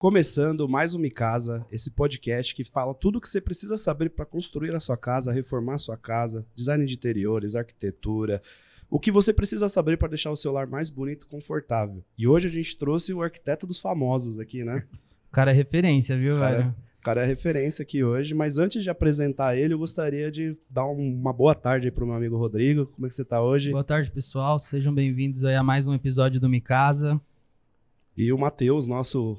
Começando mais um Mi Casa, esse podcast que fala tudo o que você precisa saber para construir a sua casa, reformar a sua casa, design de interiores, arquitetura, o que você precisa saber para deixar o seu lar mais bonito e confortável. E hoje a gente trouxe o arquiteto dos famosos aqui, né? O cara é referência, viu, velho? O cara é referência aqui hoje, mas antes de apresentar ele, eu gostaria de dar uma boa tarde aí pro meu amigo Rodrigo. Como é que você tá hoje? Boa tarde, pessoal. Sejam bem-vindos aí a mais um episódio do Mi Casa. E o Matheus, nosso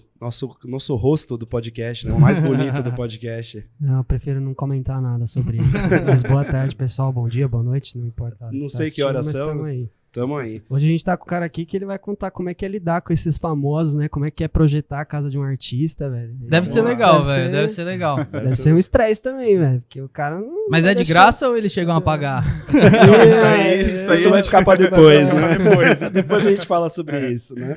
rosto do podcast, né? O mais bonito do podcast. Não, eu prefiro não comentar nada sobre isso. Mas boa tarde, pessoal. Bom dia, boa noite, não importa. Não sei que horas são. Tamo aí. Tamo aí. Hoje a gente tá com o cara aqui que ele vai contar como é que é lidar com esses famosos, né? Como é que é projetar a casa de um artista, velho. Deve ser legal, velho. Deve ser legal. Deve ser um estresse também, velho. Porque o cara não. Mas é de graça ou eles chegam a pagar? Isso vai ficar pra depois, né? Depois a gente fala sobre isso, né?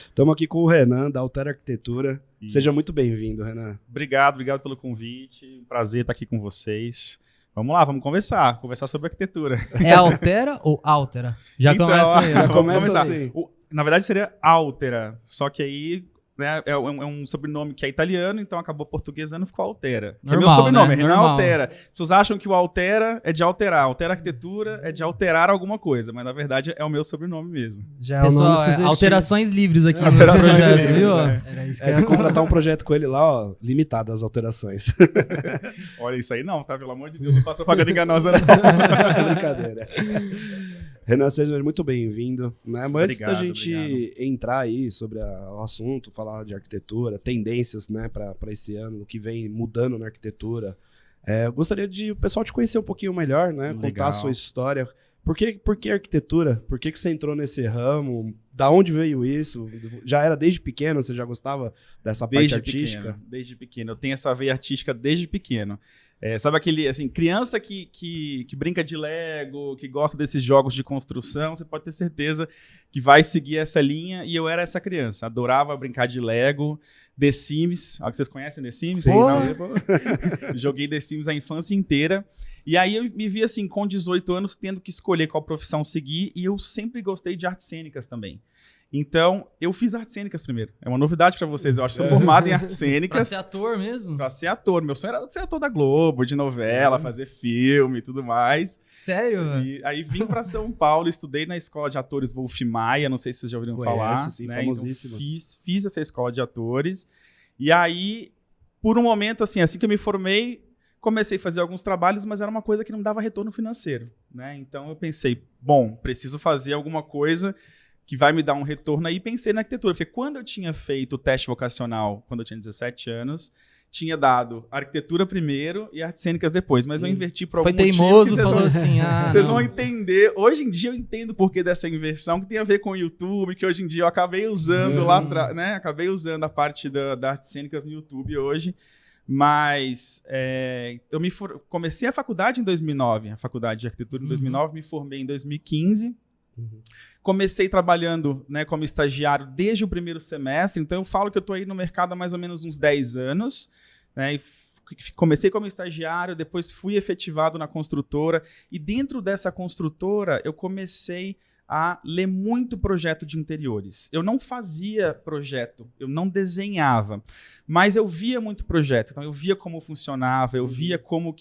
Estamos aqui com o Renan, da Altera Arquitetura. Isso. Seja muito bem-vindo, Renan. Obrigado pelo convite. Prazer estar aqui com vocês. Vamos lá, vamos conversar sobre arquitetura. É Altera ou Altera? Já Então, começa aí. já vamos começa começar. assim. Na verdade seria Altera, só que aí né, é um sobrenome que é italiano, então acabou portuguesando e ficou Altera. Que Normal, é meu sobrenome, né? Renan Normal. Altera. As pessoas acham que o Altera é de alterar, Altera Arquitetura é de alterar alguma coisa, mas na verdade é o meu sobrenome mesmo. Já é o Pessoal, nome sugestivo. alterações livres aqui nos Alterações projetos, livres, viu? é. Era isso que É, eu você ia falar. contratar um projeto com ele lá, ó, limitado as alterações. Olha, isso aí não, tá? Pelo amor de Deus, não faço propaganda enganosa não. Brincadeira. Renan, seja muito bem-vindo. Né? Mas antes da gente entrar aí sobre o assunto, falar de arquitetura, tendências, né, para esse ano, o que vem mudando na arquitetura, eu gostaria de o pessoal te conhecer um pouquinho melhor, né? Contar Legal. a sua história. Por que arquitetura? Por que você entrou nesse ramo? Da onde veio isso? Já era desde pequeno? Você já gostava dessa parte artística? Desde pequeno. Eu tenho essa veia artística desde pequeno. Sabe aquele, assim, criança que brinca de Lego, que gosta desses jogos de construção, você pode ter certeza que vai seguir essa linha, e eu era essa criança. Adorava brincar de Lego, The Sims. Vocês conhecem The Sims? Sim, Não? sim. Joguei The Sims a infância inteira. E aí eu me vi, assim, com 18 anos, tendo que escolher qual profissão seguir, e eu sempre gostei de artes cênicas também. Então, eu fiz artes cênicas primeiro. É uma novidade pra vocês. Eu acho que sou formado em artes Pra cênicas. ser ator mesmo? Pra ser ator. Meu sonho era ser ator da Globo, de novela, fazer filme e tudo mais. Sério, velho? E aí vim pra São Paulo, estudei na escola de atores Wolf Maia, não sei se vocês já ouviram Conheço, falar. sim, né? famosíssima. Então, fiz essa escola de atores. E aí, por um momento, assim que eu me formei, comecei a fazer alguns trabalhos, mas era uma coisa que não dava retorno financeiro, né? Então eu pensei, bom, preciso fazer alguma coisa que vai me dar um retorno aí, pensei na arquitetura, porque quando eu tinha feito o teste vocacional, quando eu tinha 17 anos, tinha dado arquitetura primeiro e artes cênicas depois, mas eu inverti por algum Foi motivo teimoso, que vocês falou vão- assim, vocês não. vão entender. Hoje em dia eu entendo o porquê dessa inversão, que tem a ver com o YouTube, que hoje em dia eu acabei usando lá atrás, né? Acabei usando a parte da artes cênicas no YouTube hoje. Mas eu comecei a faculdade em 2009, a faculdade de arquitetura em 2009, me formei em 2015. Comecei trabalhando, né, como estagiário desde o primeiro semestre, então eu falo que eu estou aí no mercado há mais ou menos uns 10 anos, né, e comecei como estagiário, depois fui efetivado na construtora, e dentro dessa construtora eu comecei a ler muito projeto de interiores. Eu não fazia projeto, eu não desenhava, mas eu via muito projeto, então eu via como funcionava, eu via como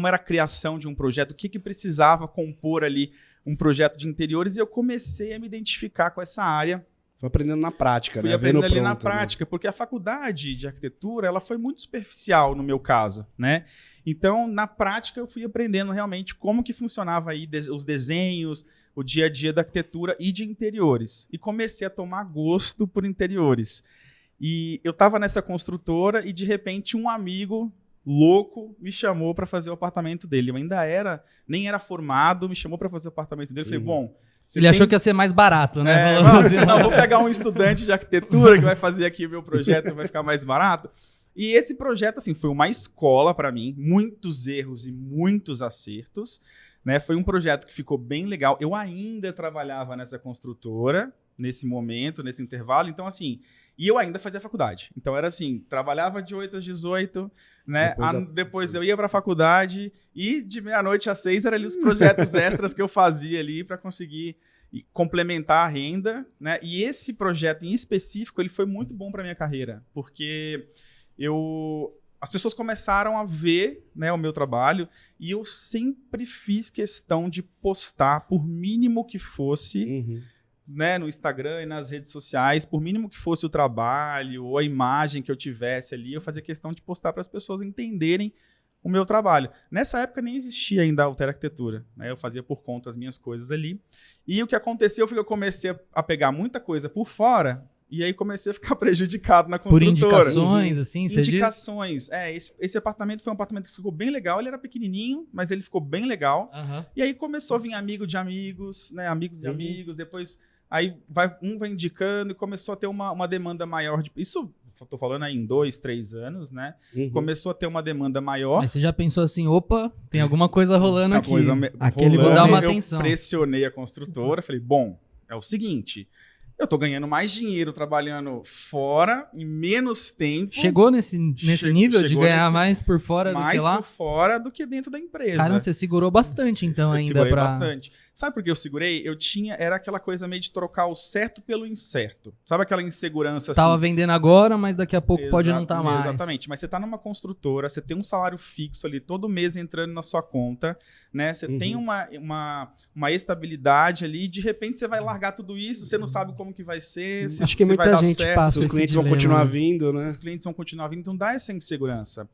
era a criação de um projeto, o que precisava compor ali um projeto de interiores, e eu comecei a me identificar com essa área. Foi aprendendo na prática, Fui né? aprendendo ali na pronto, né? prática, porque a faculdade de arquitetura ela foi muito superficial no meu caso, né? Então, na prática, eu fui aprendendo realmente como que funcionava aí os desenhos, o dia a dia da arquitetura e de interiores. E comecei a tomar gosto por interiores. E eu estava nessa construtora e, de repente, um amigo louco me chamou para fazer o apartamento dele. Eu ainda nem era formado, me chamou para fazer o apartamento dele. Eu falei, bom... Ele achou que ia ser mais barato, né? Vou pegar um estudante de arquitetura que vai fazer aqui o meu projeto, vai ficar mais barato. E esse projeto, assim, foi uma escola para mim, muitos erros e muitos acertos, né? Foi um projeto que ficou bem legal. Eu ainda trabalhava nessa construtora, nesse momento, nesse intervalo. Então, assim, E eu ainda fazia faculdade. Então era assim, trabalhava de 8 às 18, né? Depois eu ia para a faculdade e de meia-noite às 6 eram ali os projetos extras que eu fazia ali para conseguir complementar a renda, né? E esse projeto em específico, ele foi muito bom para minha carreira, porque as pessoas começaram a ver, né, o meu trabalho e eu sempre fiz questão de postar, por mínimo que fosse, né, no Instagram e nas redes sociais, por mínimo que fosse o trabalho ou a imagem que eu tivesse ali, eu fazia questão de postar para as pessoas entenderem o meu trabalho. Nessa época nem existia ainda a Altera Arquitetura, né? Eu fazia por conta as minhas coisas ali. E o que aconteceu foi que eu comecei a pegar muita coisa por fora e aí comecei a ficar prejudicado na construtora. Por indicações, assim, você indicações. Esse apartamento foi um apartamento que ficou bem legal. Ele era pequenininho, mas ele ficou bem legal. E aí começou a vir amigo de amigos, né? Amigos de amigos. Depois, aí vai indicando e começou a ter uma demanda maior. Isso, tô falando aí em 2, 3 anos, né? Começou a ter uma demanda maior. Aí você já pensou assim, opa, tem alguma coisa rolando aqui. Vou dar uma atenção. Eu pressionei a construtora, falei, bom, é o seguinte... Eu tô ganhando mais dinheiro trabalhando fora, em menos tempo. Chegou nesse nível de ganhar mais por fora do que lá? Mais por fora do que dentro da empresa. Cara, você segurou bastante, então, ainda segurei bastante. Sabe por que eu segurei? Era aquela coisa meio de trocar o certo pelo incerto. Sabe aquela insegurança assim? Tava vendendo agora, mas daqui a pouco pode não estar mais. Exatamente. Mas você tá numa construtora, você tem um salário fixo ali, todo mês entrando na sua conta, né? Você tem uma estabilidade ali, e de repente você vai largar tudo isso, você não sabe como que vai ser, acho que muita vai dar gente certo. passa os clientes vão continuar vindo, né? Os clientes vão continuar vindo, então dá essa insegurança.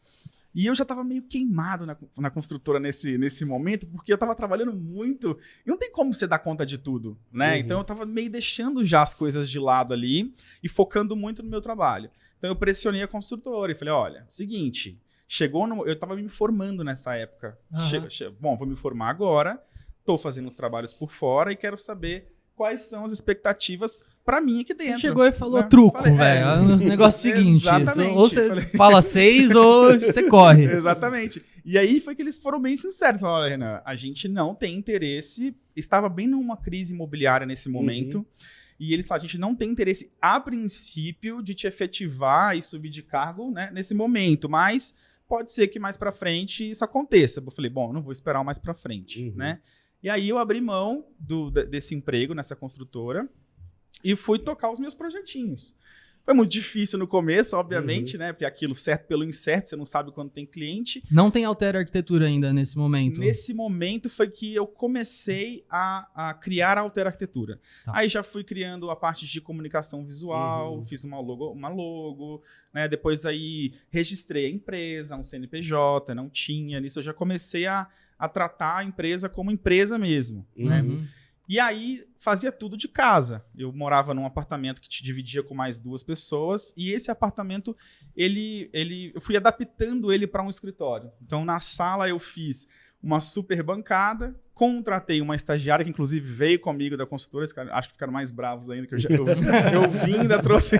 E eu já estava meio queimado na construtora nesse momento, porque eu estava trabalhando muito e não tem como você dar conta de tudo, né? Então eu estava meio deixando já as coisas de lado ali e focando muito no meu trabalho. Então eu pressionei a construtora e falei, olha, seguinte, eu estava me formando nessa época. Bom, vou me formar agora, estou fazendo os trabalhos por fora e quero saber quais são as expectativas para mim aqui dentro. Você chegou e falou truco, velho. O negócio seguinte. Exatamente. Ou você fala 6 ou você corre. Exatamente. E aí foi que eles foram bem sinceros. Falaram, olha, Renan, a gente não tem interesse. Estava bem numa crise imobiliária nesse momento. E eles falaram, a gente não tem interesse, a princípio, de te efetivar e subir de cargo, né, nesse momento. Mas pode ser que mais para frente isso aconteça. Eu falei, bom, eu não vou esperar mais para frente, né? E aí eu abri mão desse emprego nessa construtora e fui tocar os meus projetinhos. Foi muito difícil no começo, obviamente, né? Porque aquilo certo pelo incerto, você não sabe quando tem cliente. Não tem Altera Arquitetura ainda nesse momento? Nesse momento foi que eu comecei a criar a Altera Arquitetura. Tá. Aí já fui criando a parte de comunicação visual, fiz uma logo, né? Depois aí registrei a empresa, um CNPJ, não tinha. Nisso eu já comecei a tratar a empresa como empresa mesmo, né? E aí fazia tudo de casa. Eu morava num apartamento que te dividia com mais 2 pessoas e esse apartamento, eu fui adaptando ele para um escritório. Então na sala eu fiz uma super bancada, contratei uma estagiária que inclusive veio comigo da consultora, acho que ficaram mais bravos ainda, que eu vim, ainda trouxe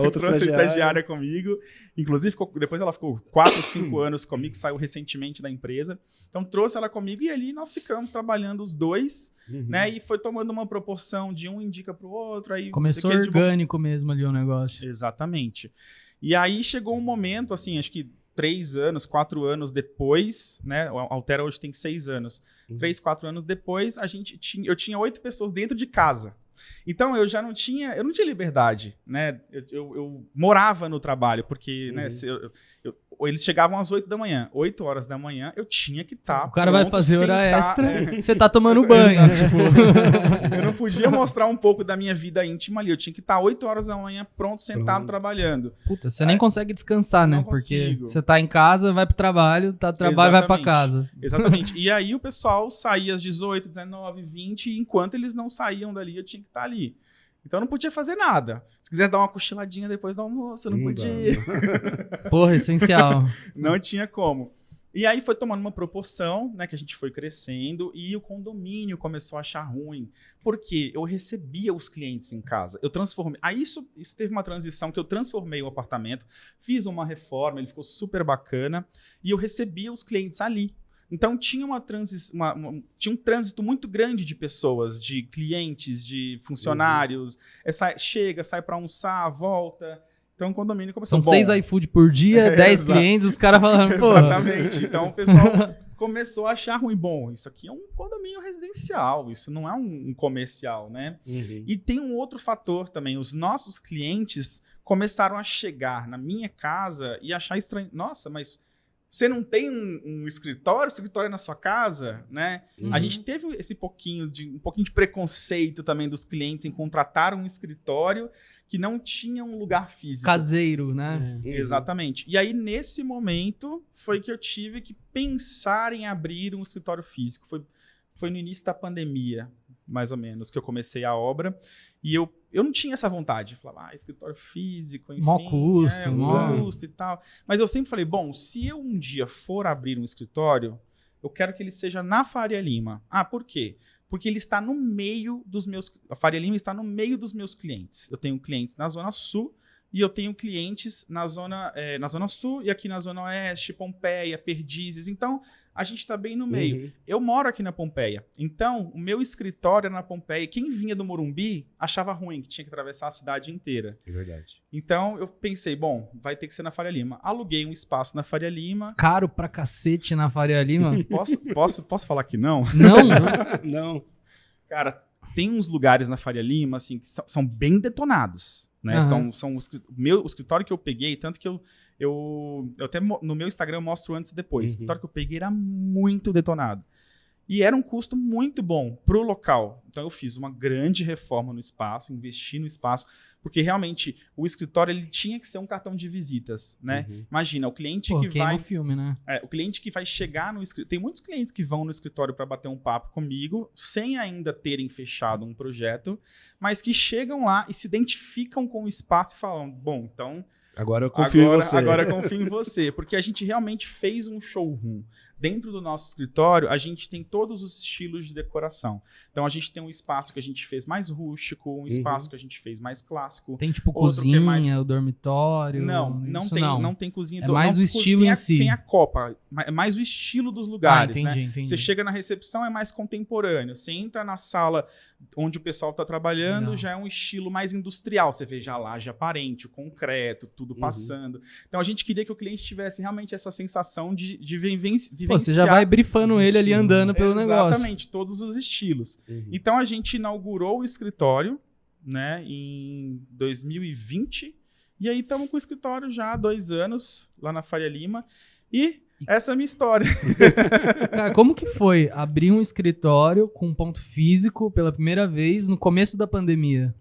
outra estagiária comigo. Inclusive, depois ela ficou 4, 5 anos comigo, saiu recentemente da empresa. Então trouxe ela comigo e ali nós ficamos trabalhando os dois, né? E foi tomando uma proporção de um indica para o outro. Aí começou orgânico mesmo ali o negócio. Exatamente. E aí chegou um momento, assim, acho que 3 anos, 4 anos depois, né? A Altera hoje tem 6 anos. 3, 4 anos depois, eu tinha 8 pessoas dentro de casa. Então eu não tinha liberdade, né? Eu morava no trabalho, porque né, eles chegavam às 8 da manhã. 8 horas da manhã eu tinha que estar. O cara vai fazer hora extra e você tá tomando banho. Eu não podia mostrar um pouco da minha vida íntima ali. Eu tinha que estar 8 horas da manhã pronto, sentado, trabalhando. Puta, você nem consegue descansar, né? Porque você tá em casa, vai pro trabalho, tá no trabalho, vai pra casa. Exatamente. E aí o pessoal saía às 18, 19, 20, e enquanto eles não saíam dali, eu tinha que estar ali. Então eu não podia fazer nada. Se quisesse dar uma cochiladinha depois do almoço, eu não podia. Porra, essencial. Não tinha como. E aí foi tomando uma proporção, né, que a gente foi crescendo e o condomínio começou a achar ruim. Porque eu recebia os clientes em casa. Eu transformei. Aí isso teve uma transição que eu transformei o apartamento, fiz uma reforma, ele ficou super bacana e eu recebia os clientes ali. Então tinha tinha um trânsito muito grande de pessoas, de clientes, de funcionários. Chega, sai para almoçar, volta. Então o condomínio começou... São 6 iFood por dia, 10 clientes, os caras falando, pô... Exatamente. Então o pessoal começou a achar ruim. Bom, isso aqui é um condomínio residencial, isso não é um comercial, né? E tem um outro fator também. Os nossos clientes começaram a chegar na minha casa e achar estranho. Nossa, mas você não tem um escritório? O escritório é na sua casa, né? A gente teve um pouquinho de preconceito também dos clientes em contratar um escritório que não tinha um lugar físico. Caseiro, né? Exatamente. E aí, nesse momento, foi que eu tive que pensar em abrir um escritório físico. Foi no início da pandemia, mais ou menos, que eu comecei a obra. E eu não tinha essa vontade. Eu falava, escritório físico, enfim. Mó custo, custo e tal. Mas eu sempre falei, bom, se eu um dia for abrir um escritório, eu quero que ele seja na Faria Lima. Por quê? Porque ele está no meio dos meus... A Faria Lima está no meio dos meus clientes. Eu tenho clientes na Zona Sul e eu tenho clientes na Zona Sul e aqui na Zona Oeste, Pompeia, Perdizes. Então, a gente está bem no meio. Eu moro aqui na Pompeia. Então, o meu escritório é na Pompeia. Quem vinha do Morumbi achava ruim, que tinha que atravessar a cidade inteira. É verdade. Então, eu pensei, bom, vai ter que ser na Faria Lima. Aluguei um espaço na Faria Lima. Caro pra cacete na Faria Lima. Posso falar que não? Não. Cara, tem uns lugares na Faria Lima, assim, que são bem detonados, né? O escritório que eu peguei, tanto que eu até no meu Instagram eu mostro antes e depois. O escritório que eu peguei era muito detonado. E era um custo muito bom pro local. Então eu fiz uma grande reforma no espaço, investi no espaço, porque realmente o escritório ele tinha que ser um cartão de visitas, né? Imagina, o cliente que vai... no filme, né? O cliente que vai chegar no escritório... Tem muitos clientes que vão no escritório para bater um papo comigo, sem ainda terem fechado um projeto, mas que chegam lá e se identificam com o espaço e falam, bom, então... Agora eu confio em você. Agora eu confio em você, porque a gente realmente fez um showroom. Dentro do nosso escritório, a gente tem todos os estilos de decoração. Então, a gente tem um espaço que a gente fez mais rústico, um espaço que a gente fez mais clássico. Tem tipo cozinha, o dormitório? Não tem cozinha. É mais o estilo em si. Tem a copa, é mais o estilo dos lugares, entendi. Você chega na recepção, é mais contemporâneo. Você entra na sala onde o pessoal está trabalhando, já é um estilo mais industrial. Você vê já a laje aparente, o concreto, tudo passando. Então, a gente queria que o cliente tivesse realmente essa sensação de vivenciar. Pô, você já vai brifando ele ali andando pelo negócio. Exatamente, todos os estilos. Então, a gente inaugurou o escritório, né, em 2020. E aí, estamos com o escritório já há 2 anos, lá na Faria Lima. E essa é a minha história. Cara, como que foi abrir um escritório com um ponto físico pela primeira vez no começo da pandemia?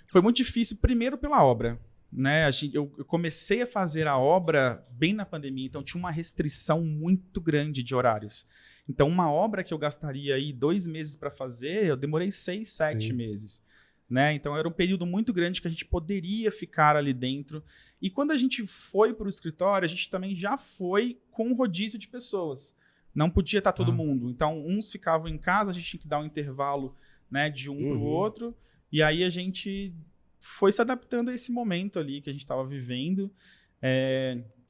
Foi muito difícil, primeiro pela obra. Né? Eu comecei a fazer a obra bem na pandemia, então tinha uma restrição muito grande de horários. Então, uma obra que eu gastaria aí 2 meses para fazer, eu demorei 6, 7 meses. Né? Então, era um período muito grande que a gente poderia ficar ali dentro. E quando a gente foi para o escritório, a gente também já foi com um rodízio de pessoas. Não podia estar todo mundo. Então, uns ficavam em casa, a gente tinha que dar um intervalo, né, de um para o outro. E aí, a gente foi se adaptando a esse momento ali que a gente estava vivendo.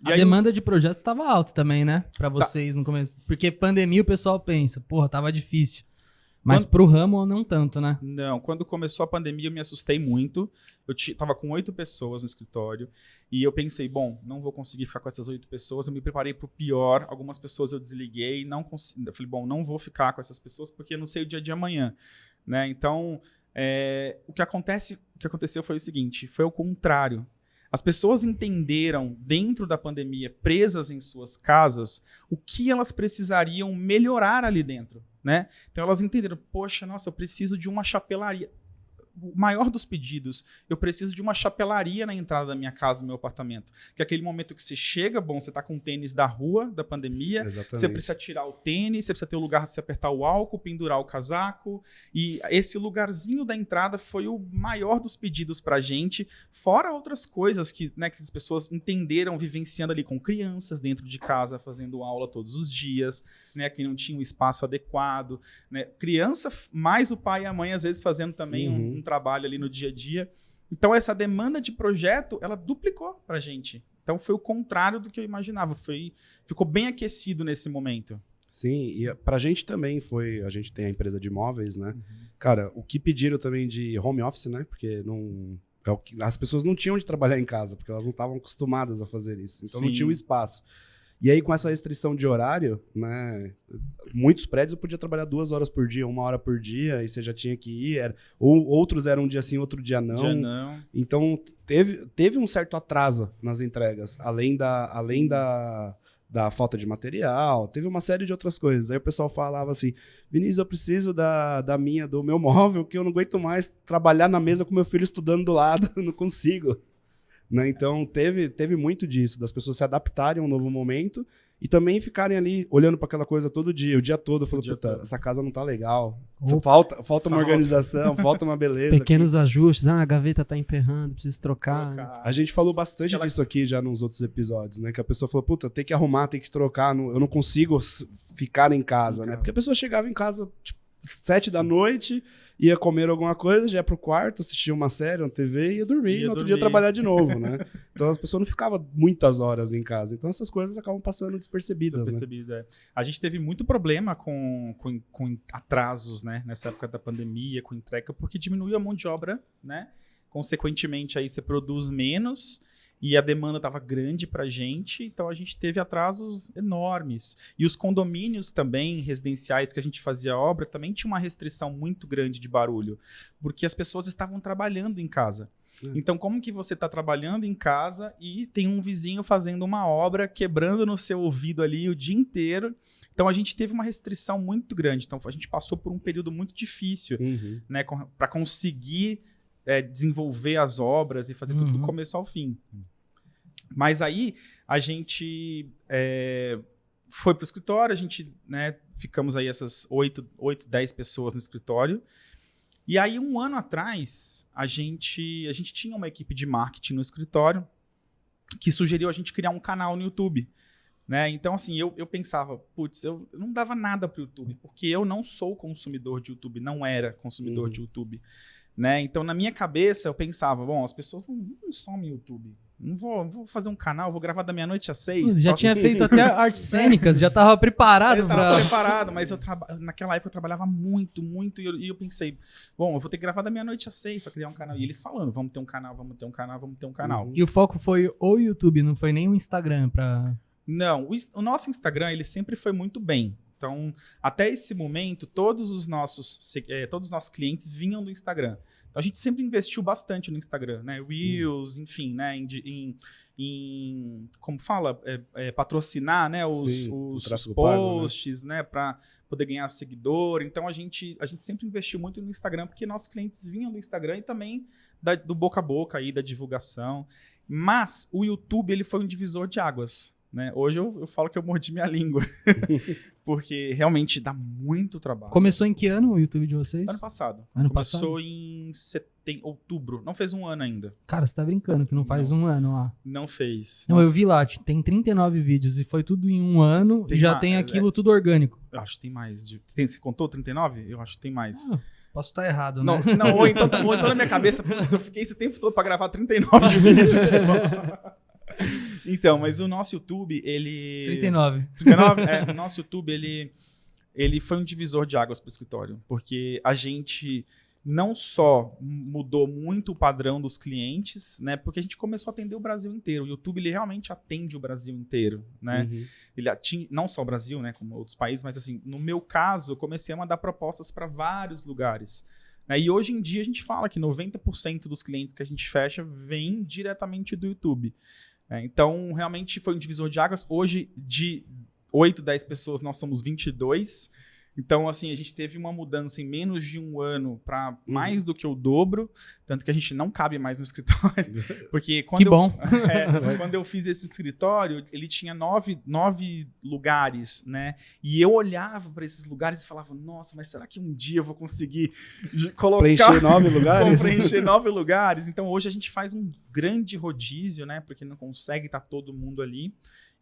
A demanda de projetos estava alta também, né? Para vocês no começo. Porque pandemia o pessoal pensa, porra, tava difícil. Mas pro ramo não tanto, né? Não, quando começou a pandemia eu me assustei muito. Eu tava com 8 pessoas no escritório e eu pensei, bom, não vou conseguir ficar com essas 8 pessoas. Eu me preparei pro pior. Algumas pessoas eu desliguei, não consegui. Eu falei, bom, não vou ficar com essas pessoas porque eu não sei o dia de amanhã, né? Então, o que aconteceu foi o seguinte, foi o contrário. As pessoas entenderam, dentro da pandemia, presas em suas casas, o que elas precisariam melhorar ali dentro, né? Então elas entenderam, poxa, nossa, eu preciso de uma chapelaria. O maior dos pedidos, eu preciso de uma chapelaria na entrada da minha casa, do meu apartamento. Que é aquele momento que você chega, bom, você tá com o tênis da rua, da pandemia, você precisa tirar o tênis, você precisa ter o lugar de você apertar o álcool, pendurar o casaco, e esse lugarzinho da entrada foi o maior dos pedidos pra gente, fora outras coisas que, né, que as pessoas entenderam vivenciando ali com crianças dentro de casa, fazendo aula todos os dias, né, que não tinha um espaço adequado, né, criança mais o pai e a mãe às vezes fazendo também um trabalho ali no dia a dia. Então, essa demanda de projeto, ela duplicou pra gente. Então, foi o contrário do que eu imaginava. Ficou bem aquecido nesse momento, Sim, e pra gente também a gente tem a empresa de imóveis, né? Cara, o que pediram também de home office, né? Porque as pessoas não tinham de trabalhar em casa, porque elas não estavam acostumadas a fazer isso. Então não tinha o espaço. E aí, com essa restrição de horário, né? Muitos prédios eu podia trabalhar 2 horas por dia, 1 hora por dia, e você já tinha que ir. Ou outros eram um dia sim, outro dia não. Então, teve um certo atraso nas entregas, além da falta de material, teve uma série de outras coisas. Aí o pessoal falava assim, Vinícius, eu preciso do meu móvel, que eu não aguento mais trabalhar na mesa com meu filho estudando do lado, não consigo. Né? Então, teve muito disso, das pessoas se adaptarem a um novo momento e também ficarem ali olhando para aquela coisa todo dia, o dia todo, falando, puta, essa casa não tá legal. Falta uma organização, falta uma beleza. Pequenos ajustes, a gaveta tá emperrando, preciso trocar. A gente falou bastante disso aqui já nos outros episódios, né? Que a pessoa falou, puta, tem que arrumar, tem que trocar, eu não consigo ficar em casa, né? Porque a pessoa chegava em casa, tipo, 7 da noite, ia comer alguma coisa, já ia pro quarto, assistia uma série, uma TV e ia dormir. E no outro dia trabalhar de novo, né? Então as pessoas não ficavam muitas horas em casa. Então essas coisas acabam passando despercebidas, né? A gente teve muito problema com atrasos, né? Nessa época da pandemia, com entrega, porque diminuiu a mão de obra, né? Consequentemente, aí você produz menos e a demanda estava grande para a gente, então a gente teve atrasos enormes. E os condomínios também, residenciais que a gente fazia obra, também tinha uma restrição muito grande de barulho, porque as pessoas estavam trabalhando em casa. Então, como que você está trabalhando em casa e tem um vizinho fazendo uma obra, quebrando no seu ouvido ali o dia inteiro? Então, a gente teve uma restrição muito grande. Então, a gente passou por um período muito difícil, né, para conseguir desenvolver as obras e fazer tudo do começo ao fim. Mas aí a gente foi para o escritório, a gente, né, ficamos aí essas 8, 10 pessoas no escritório. E aí, 1 ano atrás, a gente tinha uma equipe de marketing no escritório que sugeriu a gente criar um canal no YouTube. Né? Então, assim, eu pensava, putz, eu não dava nada para o YouTube, porque eu não sou consumidor de YouTube, não era consumidor de YouTube. Né? Então, na minha cabeça, eu pensava, bom, as pessoas não consomem YouTube. Não vou fazer um canal, vou gravar da meia-noite às 6. Já tinha feito até artes cênicas, já estava preparado. Eu estava preparado, mas naquela época eu trabalhava muito, e eu pensei, bom, eu vou ter que gravar da meia-noite às 6 para criar um canal. E eles falando, vamos ter um canal. E o foco foi o YouTube, não foi nem o Instagram para... Não, o nosso Instagram, ele sempre foi muito bem. Então, até esse momento, todos os nossos clientes vinham do Instagram. Então, a gente sempre investiu bastante no Instagram, né? Reels, enfim, né? Em como fala? Patrocinar, né? Os posts, pago, né? Para poder ganhar seguidor. Então, a gente sempre investiu muito no Instagram, porque nossos clientes vinham do Instagram e também do boca a boca aí, da divulgação. Mas o YouTube, ele foi um divisor de águas. Né? Hoje eu falo que eu mordi minha língua, porque realmente dá muito trabalho. Começou em que ano o YouTube de vocês? Ano passado. Começou em outubro. Não fez 1 ano ainda. Cara, você tá brincando que não faz 1 ano lá. Não fez. Não, eu vi lá, tem 39 vídeos e foi tudo em 1 ano e já tem aquilo tudo orgânico. Eu acho que tem mais. Você contou 39? Eu acho que tem mais. Posso estar errado, né? Não, ou então na minha cabeça, eu fiquei esse tempo todo pra gravar 39 vídeos. Então, mas o nosso YouTube, ele... 39? O nosso YouTube, ele foi um divisor de águas para o escritório, porque a gente não só mudou muito o padrão dos clientes, né, porque a gente começou a atender o Brasil inteiro. O YouTube, ele realmente atende o Brasil inteiro, né? Ele atende, não só o Brasil, né, como outros países, mas assim, no meu caso, eu comecei a mandar propostas para vários lugares. E hoje em dia a gente fala que 90% dos clientes que a gente fecha vem diretamente do YouTube. Então, realmente foi um divisor de águas. Hoje, de 8, 10 pessoas, nós somos 22. Então, assim, a gente teve uma mudança em menos de 1 ano para mais do que o dobro. Tanto que a gente não cabe mais no escritório. Porque quando eu fiz esse escritório, ele tinha 9 lugares, né? E eu olhava para esses lugares e falava, nossa, mas será que um dia eu vou conseguir colocar... Preencher 9 lugares? Preencher 9 lugares. Então, hoje a gente faz um grande rodízio, né? Porque não consegue estar todo mundo ali.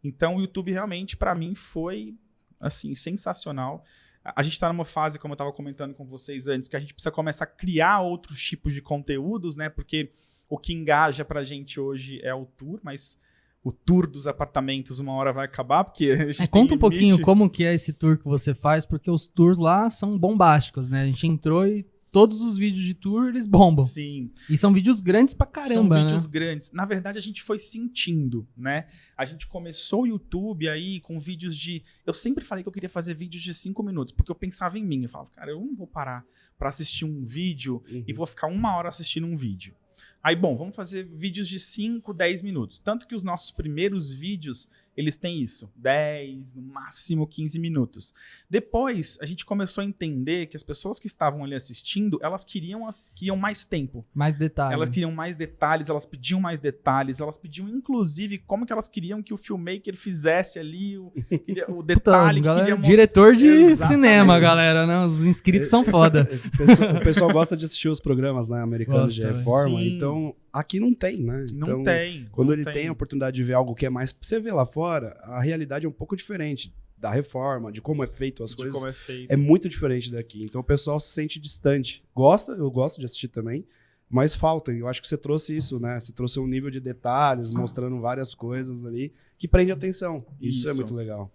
Então, o YouTube realmente, para mim, foi, assim, sensacional. A gente está numa fase, como eu estava comentando com vocês antes, que a gente precisa começar a criar outros tipos de conteúdos, né? Porque o que engaja para a gente hoje é o tour, mas o tour dos apartamentos uma hora vai acabar, porque a gente conta um pouquinho como que é esse tour que você faz, porque os tours lá são bombásticos, né? A gente entrou e todos os vídeos de tour, eles bombam. Sim. E são vídeos grandes pra caramba, São vídeos né? grandes. Na verdade, a gente foi sentindo, né? A gente começou o YouTube aí com vídeos de... Eu sempre falei que eu queria fazer vídeos de 5 minutos, porque eu pensava em mim. Eu falava, cara, eu não vou parar pra assistir um vídeo e vou ficar 1 hora assistindo um vídeo. Aí, bom, vamos fazer vídeos de 5, 10 minutos. Tanto que os nossos primeiros vídeos, eles têm isso, 10, no máximo 15 minutos. Depois, a gente começou a entender que as pessoas que estavam ali assistindo, elas queriam mais tempo. Mais detalhes. Elas queriam mais detalhes, elas pediam mais detalhes, elas pediam, inclusive, como que elas queriam que o filmmaker fizesse ali o detalhe. Puta, que queria diretor de Exatamente. Cinema, galera, né? Os inscritos são foda. O pessoal gosta de assistir os programas, né, americanos de reforma, Sim. então aqui não tem, né? Não Então, tem. Quando não ele tem a oportunidade de ver algo que é mais... Você vê lá fora, a realidade é um pouco diferente da reforma, de como é feito as coisas. Como é feito. É muito diferente daqui. Então o pessoal se sente distante. Eu gosto de assistir também, mas falta. Eu acho que você trouxe isso, né? Você trouxe um nível de detalhes, mostrando várias coisas ali, que prende atenção. Isso é muito legal.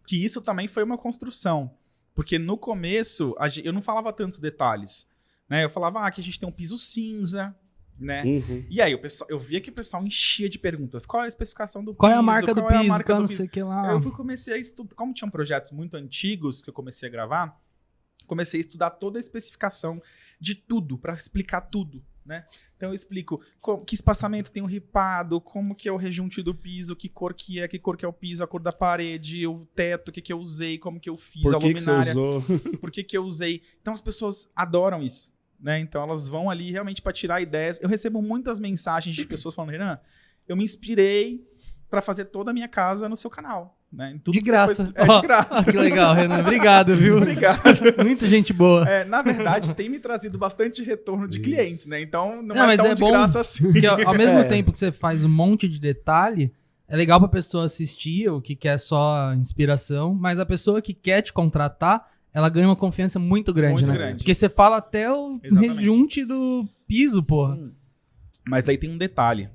Que isso também foi uma construção. Porque no começo, eu não falava tantos detalhes. Né? Eu falava que a gente tem um piso cinza, né? E aí eu via que o pessoal enchia de perguntas. Qual é a especificação do piso? Qual é a marca do Qual é a piso? marca Qual do não piso? sei o que lá. Eu comecei a estudar. Como tinham projetos muito antigos que eu comecei a gravar, comecei a estudar toda a especificação de tudo, para explicar tudo. Né? Então eu explico que espaçamento tem o ripado, como que é o rejunte do piso, que cor que é o piso, a cor da parede, o teto, o que eu usei, como que eu fiz, a luminária. Por que eu usei. Então as pessoas adoram isso. Né? Então elas vão ali realmente para tirar ideias. Eu recebo muitas mensagens de pessoas falando, Renan, eu me inspirei para fazer toda a minha casa no seu canal. Né? Em tudo de graça. De graça. Que legal, Renan. Obrigado, viu? Obrigado. Muita gente boa. Na verdade, tem me trazido bastante retorno de clientes, né? Então não mas tão de bom graça assim. Porque ao mesmo tempo que você faz um monte de detalhe, é legal pra pessoa assistir, ou que quer só inspiração, mas a pessoa que quer te contratar, ela ganha uma confiança muito grande, né? Porque você fala até o rejunte do piso, porra. Mas aí tem um detalhe.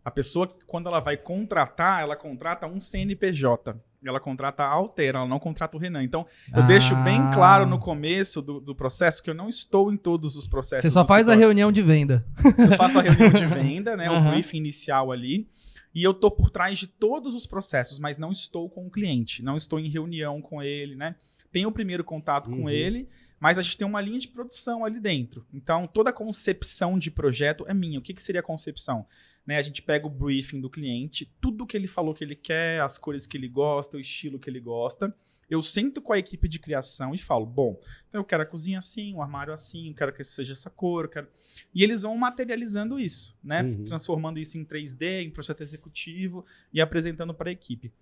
A pessoa, quando ela vai contratar, ela contrata um CNPJ. Ela contrata a Altera, ela não contrata o Renan. Então, eu deixo bem claro no começo do processo que eu não estou em todos os processos. Você só faz a reunião de venda. Eu faço a reunião de venda, né? O briefing inicial ali. E eu tô por trás de todos os processos, mas não estou com o cliente. Não estou em reunião com ele, né? Tenho o primeiro contato com ele, mas a gente tem uma linha de produção ali dentro. Então, toda a concepção de projeto é minha. O que seria a concepção? Né, a gente pega o briefing do cliente, tudo que ele falou que ele quer, as cores que ele gosta, o estilo que ele gosta. Eu sento com a equipe de criação e falo, bom, então eu quero a cozinha assim, o armário assim, eu quero que seja essa cor, eu quero... E eles vão materializando isso, né? Transformando isso em 3D, em projeto executivo e apresentando para a equipe.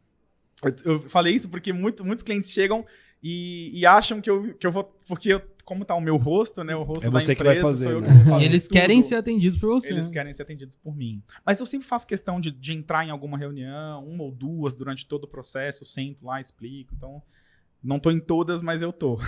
Eu falei isso porque muitos clientes chegam e acham que eu vou... Porque como tá o meu rosto, né? O rosto da empresa, que vai fazer, sou eu né? que vou fazer Eles tudo. querem ser atendidos por você. Eles querem ser atendidos por mim. Mas eu sempre faço questão de entrar em alguma reunião, 1 ou 2 durante todo o processo, eu sento lá, explico. Então, não tô em todas, mas eu tô.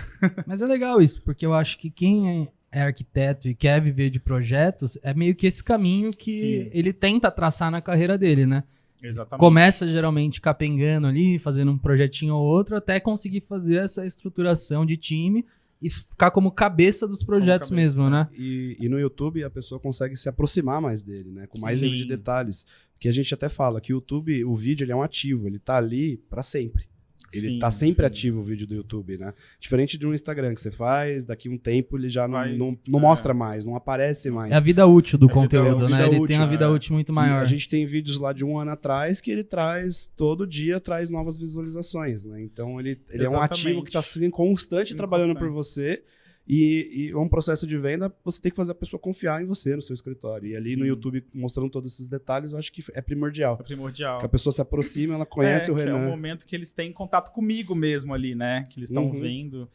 Mas é legal isso, porque eu acho que quem é arquiteto e quer viver de projetos, é meio que esse caminho que ele tenta traçar na carreira dele, né? Exatamente. Começa geralmente capengando ali, fazendo um projetinho ou outro, até conseguir fazer essa estruturação de time e ficar como cabeça dos projetos mesmo, né? E no YouTube a pessoa consegue se aproximar mais dele, né? Com mais nível de detalhes. Porque a gente até fala que o YouTube, o vídeo, ele é um ativo, ele tá ali para sempre. Ele tá sempre ativo o vídeo do YouTube, né? Diferente de um Instagram que você faz, daqui um tempo ele já não mostra mais, não aparece mais. É a vida útil do conteúdo, né? Ele tem uma vida útil muito maior. E a gente tem vídeos lá de 1 ano atrás que ele traz, todo dia traz novas visualizações, né? Então ele é um ativo que tá sendo constante trabalhando por você. E é um processo de venda, você tem que fazer a pessoa confiar em você, no seu escritório. E ali no YouTube, mostrando todos esses detalhes, eu acho que é primordial. É primordial. Que a pessoa se aproxima, ela conhece o Renan. É o momento que eles têm contato comigo mesmo ali, né? Que eles estão vendo.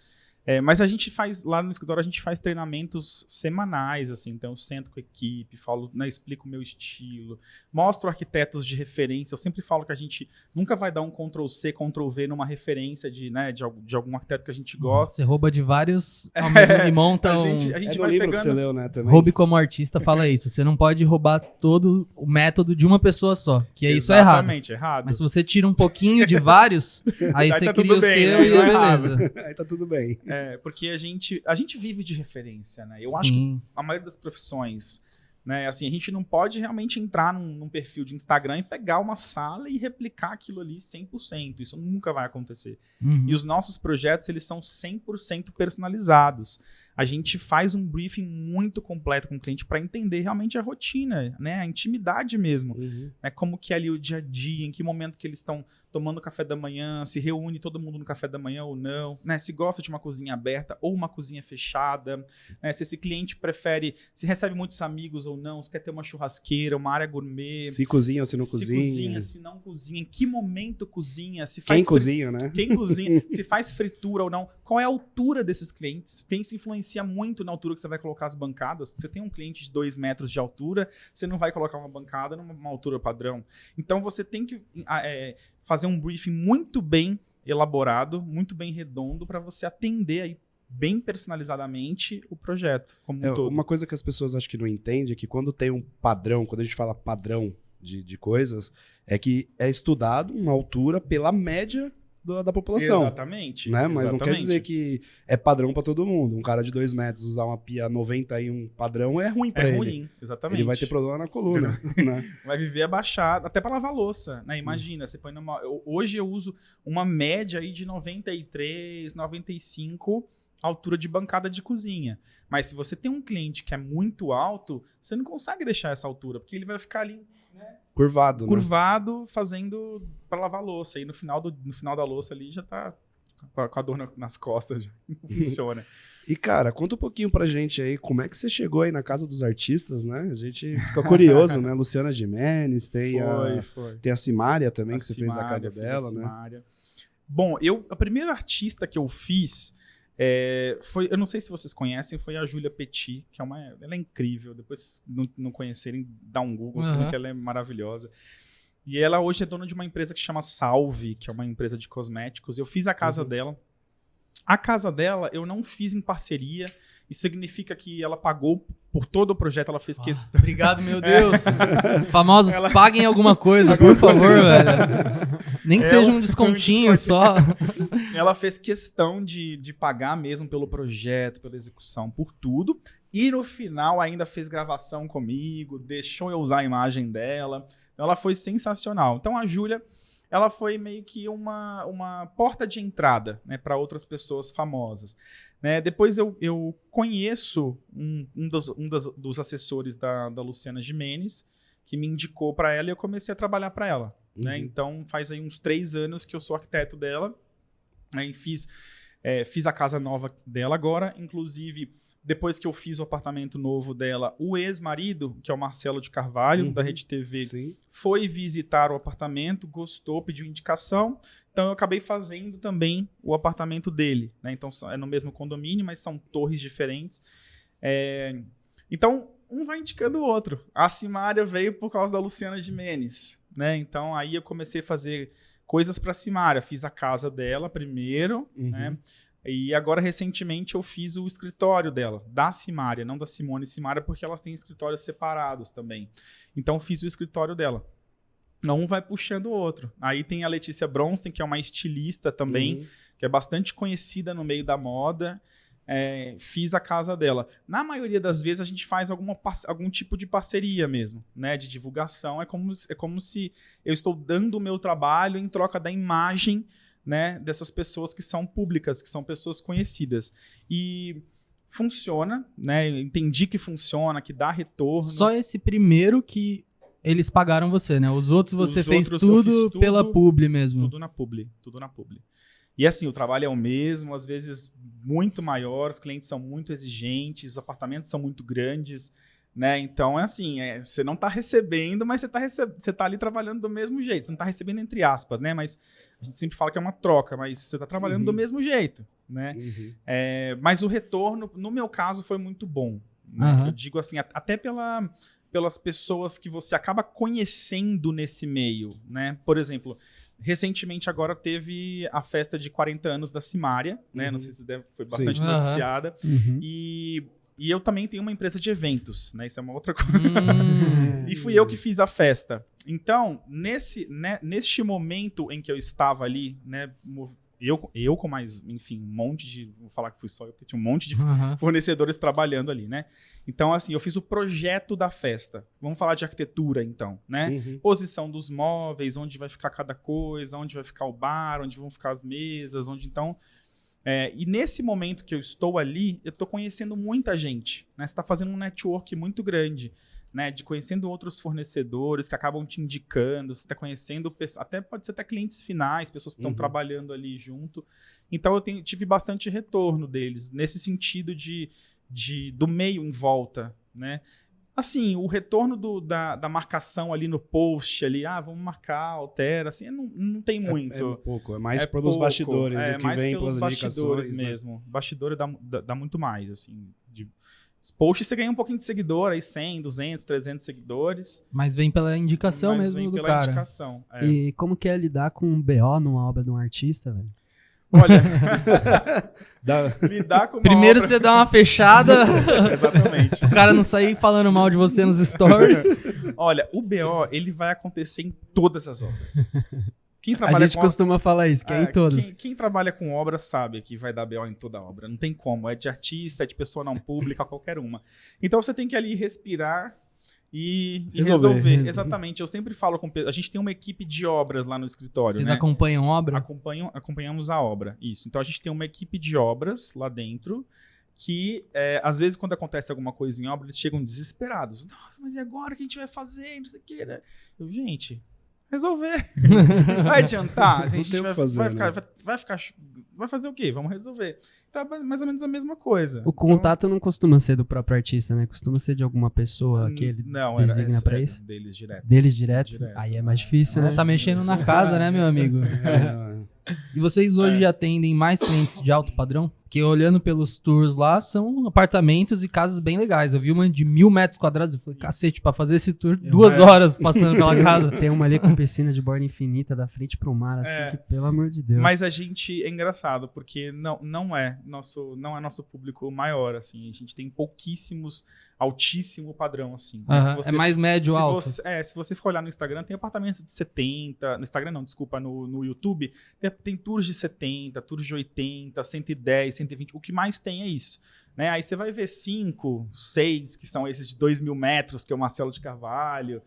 Mas a gente faz, lá no escritório, a gente faz treinamentos semanais, assim, então eu sento com a equipe, falo, né, explico o meu estilo, mostro arquitetos de referência, eu sempre falo que a gente nunca vai dar um Ctrl-C, Ctrl-V numa referência de algum arquiteto que a gente gosta. Você rouba de vários ao mesmo e monta a gente vai livro pegando... que você leu, né, também. Roube como artista fala isso, você não pode roubar todo o método de uma pessoa só, que isso é errado. Exatamente, errado. Mas se você tira um pouquinho de vários, aí você tá cria o bem, seu né? e Não é beleza. Aí tá tudo bem. Porque a gente vive de referência, né? Eu acho que a maioria das profissões, né? Assim, a gente não pode realmente entrar num perfil de Instagram e pegar uma sala e replicar aquilo ali 100%. Isso nunca vai acontecer. E os nossos projetos, eles são 100% personalizados. A gente faz um briefing muito completo com o cliente para entender realmente a rotina, né? A intimidade mesmo. Né? Como que é ali o dia a dia, em que momento que eles estão tomando café da manhã, se reúne todo mundo no café da manhã ou não, né? Se gosta de uma cozinha aberta ou uma cozinha fechada, né? Se esse cliente prefere, se recebe muitos amigos ou não, se quer ter uma churrasqueira, uma área gourmet. Se cozinha ou se não cozinha. Se cozinha, se não cozinha, em que momento cozinha, se faz... Quem cozinha, né? Quem cozinha, se faz fritura ou não, qual é a altura desses clientes? Quem se influencia muito na altura que você vai colocar as bancadas. Você tem um cliente de 2 metros de altura, você não vai colocar uma bancada numa altura padrão. Então você tem que fazer um briefing muito bem elaborado, muito bem redondo, para você atender aí bem personalizadamente o projeto como um todo. Uma coisa que as pessoas acho que não entendem é que quando tem um padrão, quando a gente fala padrão de coisas, é que é estudado uma altura pela média da população. Exatamente. Né? Mas não quer dizer que é padrão para todo mundo. Um cara de 2 metros usar uma pia 91 padrão é ruim para ele. É ruim, exatamente. Ele vai ter problema na coluna. Né? Vai viver abaixado, até para lavar louça. Né? Imagina, você põe hoje eu uso uma média aí de 93, 95 altura de bancada de cozinha. Mas se você tem um cliente que é muito alto, você não consegue deixar essa altura, porque ele vai ficar ali... Né? Curvado, fazendo para lavar louça. E no final da louça ali já tá com a dor nas costas, já não funciona. E, cara, conta um pouquinho pra gente aí, como é que você chegou aí na Casa dos Artistas, né? A gente fica curioso, né? Luciana Gimenez, tem a Simária também, que você fez a casa dela, né? Bom, a primeira artista que eu fiz foi, eu não sei se vocês conhecem, foi a Júlia Petit, que ela é incrível. Depois, se não conhecerem, dá um Google, vocês veem que ela é maravilhosa. E ela hoje é dona de uma empresa que chama Salve, que é uma empresa de cosméticos. Eu fiz a casa dela. A casa dela eu não fiz em parceria. Isso significa que ela pagou por todo o projeto, ela fez questão. Obrigado, meu Deus. Famosos, paguem alguma coisa, por favor, velho. Nem que seja um descontinho só. Ela fez questão de pagar mesmo pelo projeto, pela execução, por tudo. E no final ainda fez gravação comigo, deixou eu usar a imagem dela. Então ela foi sensacional. Então a Júlia, ela foi meio que uma porta de entrada, né, para outras pessoas famosas. Né? Depois eu conheço um dos assessores da Luciana Gimenez, que me indicou para ela e eu comecei a trabalhar para ela. Né? Então faz aí uns 3 anos que eu sou arquiteto dela. Né? E fiz a casa nova dela agora, inclusive... Depois que eu fiz o apartamento novo dela, o ex-marido, que é o Marcelo de Carvalho, da Rede TV, foi visitar o apartamento, gostou, pediu indicação. Então, eu acabei fazendo também o apartamento dele. Né? Então, é no mesmo condomínio, mas são torres diferentes. Então, um vai indicando o outro. A Simária veio por causa da Luciana Gimenez. Né? Então, aí eu comecei a fazer coisas para a Simária. Fiz a casa dela primeiro, né? E agora, recentemente, eu fiz o escritório dela, da Simária, não da Simone Simária, porque elas têm escritórios separados também. Então, fiz o escritório dela. Um vai puxando o outro. Aí tem a Letícia Bronstein, que é uma estilista também, que é bastante conhecida no meio da moda. Fiz a casa dela. Na maioria das vezes, a gente faz algum tipo de parceria mesmo, né? De divulgação. É como se eu estou dando o meu trabalho em troca da imagem, né, dessas pessoas que são públicas, que são pessoas conhecidas. E funciona, né? Entendi que funciona, que dá retorno. Só esse primeiro que eles pagaram você, né? Os outros você fez tudo pela publi mesmo. Tudo na publi. E assim, o trabalho é o mesmo, às vezes muito maior, os clientes são muito exigentes, os apartamentos são muito grandes, né? Então é assim, você não está recebendo, mas você tá ali trabalhando do mesmo jeito. Você não está recebendo entre aspas, né? Mas a gente sempre fala que é uma troca, mas você está trabalhando do mesmo jeito, né? Mas o retorno, no meu caso, foi muito bom. Né? Eu digo assim, até pelas pessoas que você acaba conhecendo nesse meio, né? Por exemplo, recentemente agora teve a festa de 40 anos da Simária, né? Não sei se foi bastante noticiada. E eu também tenho uma empresa de eventos, né? Isso é uma outra coisa. E fui eu que fiz a festa. Então, neste momento em que eu estava ali, né? Eu com mais, enfim, um monte de... Vou falar que fui só eu, porque tinha um monte de fornecedores trabalhando ali, né? Então, assim, eu fiz o projeto da festa. Vamos falar de arquitetura, então, né? Posição dos móveis, onde vai ficar cada coisa, onde vai ficar o bar, onde vão ficar as mesas, onde então... e nesse momento que eu estou ali, eu estou conhecendo muita gente, né? Você está fazendo um network muito grande, né? De conhecendo outros fornecedores que acabam te indicando, você está conhecendo, pode ser até clientes finais, pessoas que estão trabalhando ali junto. Então eu tive bastante retorno deles, nesse sentido do meio em volta, né? Assim, o retorno da marcação ali no post, ali, vamos marcar, altera, assim, não tem muito. É mais pelos bastidores, o que mais vem pelos pelas bastidores indicações, mesmo. Né? Bastidor dá muito mais, assim. Post você ganha um pouquinho de seguidor, aí 100, 200, 300 seguidores. Mas vem pela indicação mesmo do cara. Indicação, E como que é lidar com um BO numa obra de um artista, velho? Olha, lidar com uma primeiro obra... você dá uma fechada. Exatamente. O cara não sair falando mal de você nos stories. Olha, o BO, ele vai acontecer em todas as obras. A gente costuma falar isso, que é em todas. Quem trabalha com obra sabe que vai dar BO em toda obra. Não tem como. É de artista, é de pessoa não pública, qualquer uma. Então você tem que ali respirar e resolver. Exatamente. Eu sempre falo com... A gente tem uma equipe de obras lá no escritório. Vocês né? acompanham obra? Acompanhamos a obra. Isso. Então a gente tem uma equipe de obras lá dentro que, às vezes, quando acontece alguma coisa em obra, eles chegam desesperados. Nossa, mas e agora? O que a gente vai fazer? Não sei o que, né? Gente... Resolver. Vai adiantar? A gente vai fazer o quê? Vamos resolver. Então, é mais ou menos a mesma coisa. O contato não costuma ser do próprio artista, né? Costuma ser de alguma pessoa que ele designa pra isso? Deles direto. Deles direto? Aí é mais difícil, né? Tá mexendo na casa, né, meu amigo? E vocês hoje atendem mais clientes de alto padrão? Porque olhando pelos tours lá, são apartamentos e casas bem legais. Eu vi uma de 1.000 metros quadrados. Eu falei, cacete, pra fazer esse tour, 2 horas passando pela casa. Tem uma ali com piscina de borda infinita da frente pro mar, assim, que pelo amor de Deus. Mas a gente, é engraçado, porque não é nosso público maior, assim. A gente tem pouquíssimos, altíssimo padrão, assim. É mais médio, alto. Se você for olhar no Instagram, tem apartamentos de 70... No Instagram não, desculpa, no YouTube. Tem tours de 70, tours de 80, 110, 120. O que mais tem é isso. Né? Aí você vai ver 5, 6, que são esses de 2.000 metros, que é o Marcelo de Carvalho.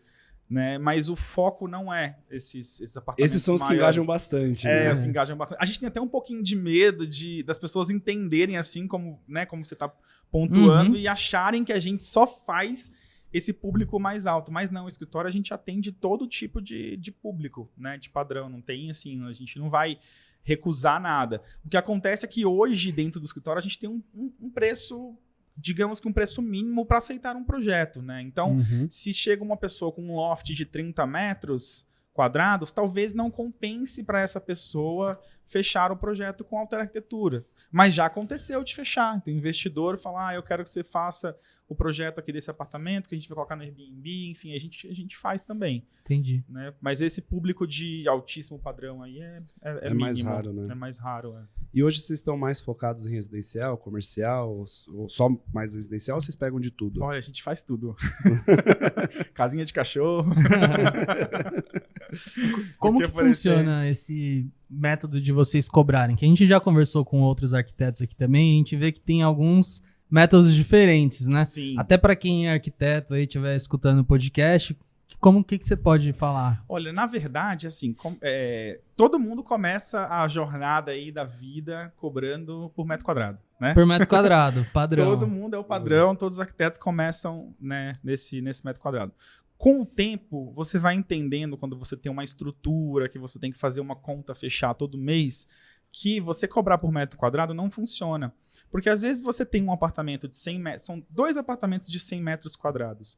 Né? Mas o foco não é esses apartamentos. Esses são os maiores. Que engajam bastante. Né? Os que engajam bastante. A gente tem até um pouquinho de medo das pessoas entenderem assim como, né, como você está pontuando e acharem que a gente só faz esse público mais alto. Mas não, o escritório a gente atende todo tipo de público, né, de padrão. Não tem assim, a gente não vai recusar nada. O que acontece é que hoje dentro do escritório a gente tem um preço... digamos que um preço mínimo para aceitar um projeto, né? Então, se chega uma pessoa com um loft de 30 metros quadrados, talvez não compense para essa pessoa fechar o projeto com Alter Arquitetura. Mas já aconteceu de fechar. Então, o investidor fala, eu quero que você faça o projeto aqui desse apartamento, que a gente vai colocar no Airbnb, enfim, a gente faz também. Entendi. Né? Mas esse público de altíssimo padrão aí é mínimo, mais raro, né? É mais raro, E hoje vocês estão mais focados em residencial, comercial, ou só mais residencial, ou vocês pegam de tudo? Olha, a gente faz tudo. Casinha de cachorro. Como que funciona esse método de vocês cobrarem? Que a gente já conversou com outros arquitetos aqui também, a gente vê que tem alguns métodos diferentes, né? Sim. Até para quem é arquiteto aí estiver escutando o podcast, como que você pode falar? Olha, na verdade, assim, todo mundo começa a jornada aí da vida cobrando por metro quadrado, né? Por metro quadrado, padrão. Todo mundo é o padrão, todos os arquitetos começam, né, nesse metro quadrado. Com o tempo, você vai entendendo, quando você tem uma estrutura, que você tem que fazer uma conta fechar todo mês, que você cobrar por metro quadrado não funciona. Porque às vezes você tem um apartamento de 100 metros, são 2 apartamentos de 100 metros quadrados.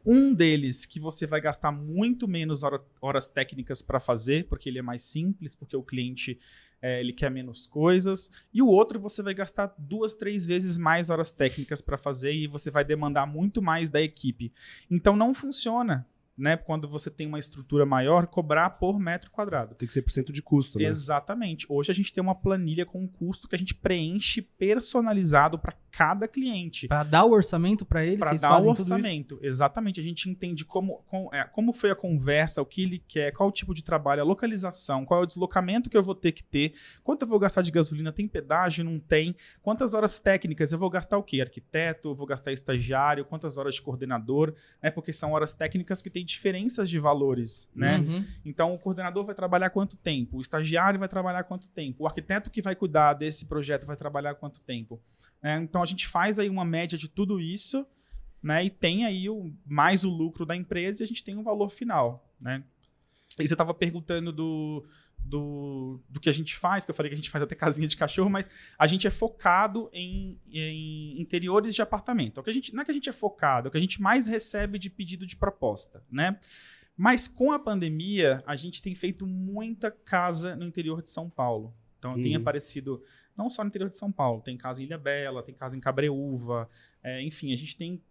Um deles que você vai gastar muito menos horas técnicas para fazer, porque ele é mais simples, porque o cliente ele quer menos coisas, e o outro você vai gastar 2, 3 vezes mais horas técnicas para fazer e você vai demandar muito mais da equipe. Então não funciona, né, quando você tem uma estrutura maior, cobrar por metro quadrado. Tem que ser % de custo, né? Exatamente. Hoje a gente tem uma planilha com um custo que a gente preenche personalizado para cada cliente. Para dar o orçamento para ele, para dar o orçamento. Exatamente. A gente entende como foi a conversa, o que ele quer, qual o tipo de trabalho, a localização, qual é o deslocamento que eu vou ter que ter, quanto eu vou gastar de gasolina, tem pedágio, não tem, quantas horas técnicas eu vou gastar o quê? Arquiteto, eu vou gastar estagiário, quantas horas de coordenador, né? Porque são horas técnicas que têm diferenças de valores, né? Uhum. Então, o coordenador vai trabalhar quanto tempo? O estagiário vai trabalhar quanto tempo? O arquiteto que vai cuidar desse projeto vai trabalhar quanto tempo? Então, a gente faz aí uma média de tudo isso, né? E tem aí mais o lucro da empresa e a gente tem um valor final, né? E você estava perguntando do que a gente faz, que eu falei que a gente faz até casinha de cachorro, mas a gente é focado em interiores de apartamento. Não é que a gente é focado, é o que a gente mais recebe de pedido de proposta, né? Mas com a pandemia, a gente tem feito muita casa no interior de São Paulo. Então, tem aparecido não só no interior de São Paulo, tem casa em Ilhabela, tem casa em Cabreúva, enfim, a gente tem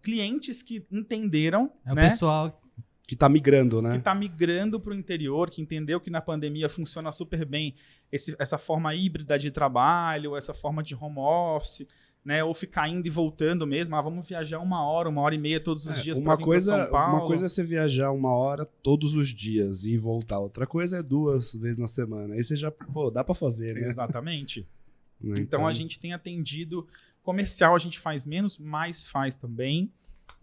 clientes que entenderam, o né? Pessoal que está migrando, né? Que está migrando para o interior, que entendeu que na pandemia funciona super bem essa forma híbrida de trabalho, essa forma de home office, né? Ou ficar indo e voltando mesmo. Vamos viajar 1h e meia todos os dias para vir para São Paulo. Uma coisa é você viajar 1 hora todos os dias e voltar. Outra coisa é 2 vezes na semana. Aí você já, dá para fazer, né? Exatamente. Então a gente tem atendido comercial, a gente faz menos, mas faz também,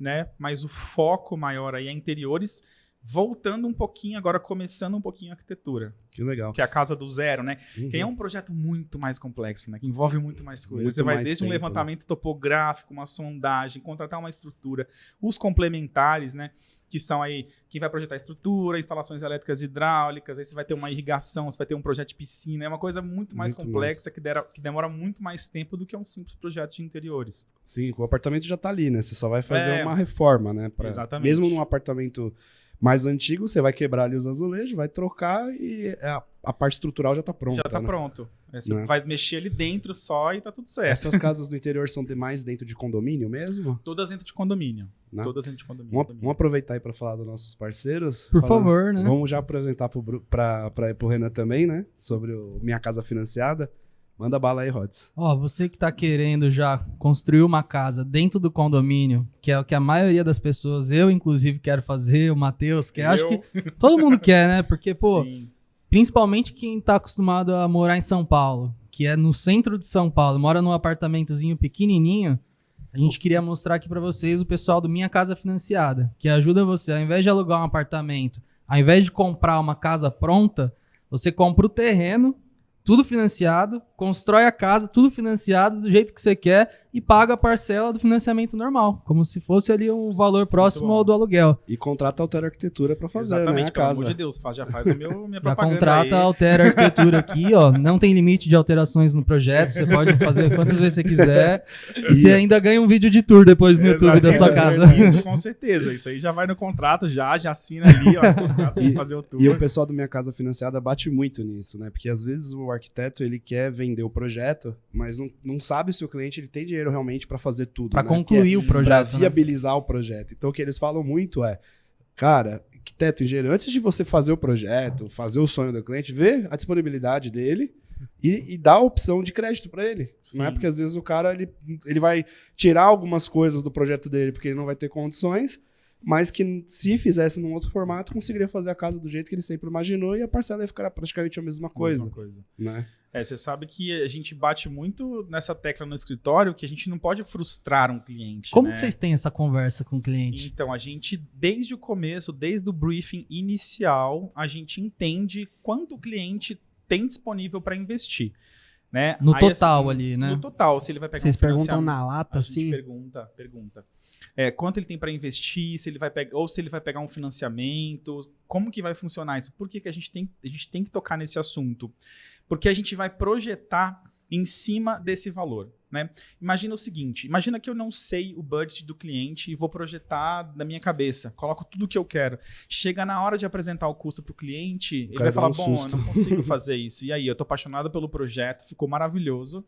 né? Mas o foco maior aí é interiores, voltando um pouquinho, agora começando um pouquinho a arquitetura. Que legal. Que é a casa do zero, né? Uhum. Que é um projeto muito mais complexo, né? Que envolve muito mais coisas. Muito Você vai mais desde um tempo, levantamento topográfico, uma sondagem, contratar uma estrutura, os complementares, né? Que são aí quem vai projetar a estrutura, instalações elétricas e hidráulicas, aí você vai ter uma irrigação, você vai ter um projeto de piscina. É uma coisa muito mais complexa que demora muito mais tempo do que um simples projeto de interiores. Sim, o apartamento já está ali, né? Você só vai fazer uma reforma, né? Exatamente. Mesmo num apartamento mais antigo, você vai quebrar ali os azulejos, vai trocar e a parte estrutural já está pronta. Já está pronto. Você vai mexer ali dentro só e tá tudo certo. Essas casas do interior são mais dentro de condomínio mesmo? Todas dentro de condomínio. Não? Todas dentro de condomínio. Vamos aproveitar aí para falar dos nossos parceiros? Por favor, né? Vamos já apresentar para o Renan também, né? Sobre o Minha Casa Financiada. Manda bala aí, Rods. Você que tá querendo já construir uma casa dentro do condomínio, que é o que a maioria das pessoas, eu inclusive quero fazer, o Matheus quer, acho que todo mundo quer, né? Porque, Sim. Principalmente quem tá acostumado a morar em São Paulo, que é no centro de São Paulo, mora num apartamentozinho pequenininho, a gente queria mostrar aqui para vocês o pessoal do Minha Casa Financiada, que ajuda você, ao invés de alugar um apartamento, ao invés de comprar uma casa pronta, você compra o terreno, tudo financiado, constrói a casa, tudo financiado do jeito que você quer e paga a parcela do financiamento normal, como se fosse ali um valor próximo ao do aluguel. E contrata a Altera Arquitetura para fazer, exatamente, né, a pelo casa. amor de Deus, já faz minha Já propaganda contrata aí. a Altera Arquitetura aqui, não tem limite de alterações no projeto, você pode fazer quantas vezes você quiser e você ainda ganha um vídeo de tour depois no YouTube da sua casa. Isso, com certeza, isso aí já vai no contrato, já assina ali, contrato pra fazer o tour. E o pessoal do Minha Casa Financiada bate muito nisso, né? Porque às vezes o arquiteto ele quer vender o projeto, mas não sabe se o cliente ele tem dinheiro realmente para fazer tudo. Para né? concluir o projeto. Para viabilizar o projeto. Então o que eles falam muito é, cara, arquiteto, engenheiro, antes de você fazer o projeto, fazer o sonho do cliente, vê a disponibilidade dele e dá a opção de crédito para ele. Né? Porque às vezes o cara ele vai tirar algumas coisas do projeto dele porque ele não vai ter condições, mas que se fizesse num outro formato, conseguiria fazer a casa do jeito que ele sempre imaginou e a parcela ia ficar praticamente a mesma coisa. Né? Você sabe que a gente bate muito nessa tecla no escritório que a gente não pode frustrar um cliente. Como né? que vocês têm essa conversa com o cliente? Então, a gente, desde o começo, desde o briefing inicial, a gente entende quanto o cliente tem disponível para investir. Né? No aí, total assim, ali, né? No total, se ele vai pegar Vocês um financiamento. perguntam na lata, a gente assim? pergunta. Quanto ele tem para investir, se ele vai pegar, ou se ele vai pegar um financiamento, como que vai funcionar isso? Por que a gente tem que tocar nesse assunto? Porque a gente vai projetar em cima desse valor, né? Imagina o seguinte, imagina que eu não sei o budget do cliente e vou projetar da minha cabeça, coloco tudo o que eu quero. Chega na hora de apresentar o custo para o cliente, ele vai falar, bom, eu não consigo fazer isso. E aí, eu tô apaixonado pelo projeto, ficou maravilhoso,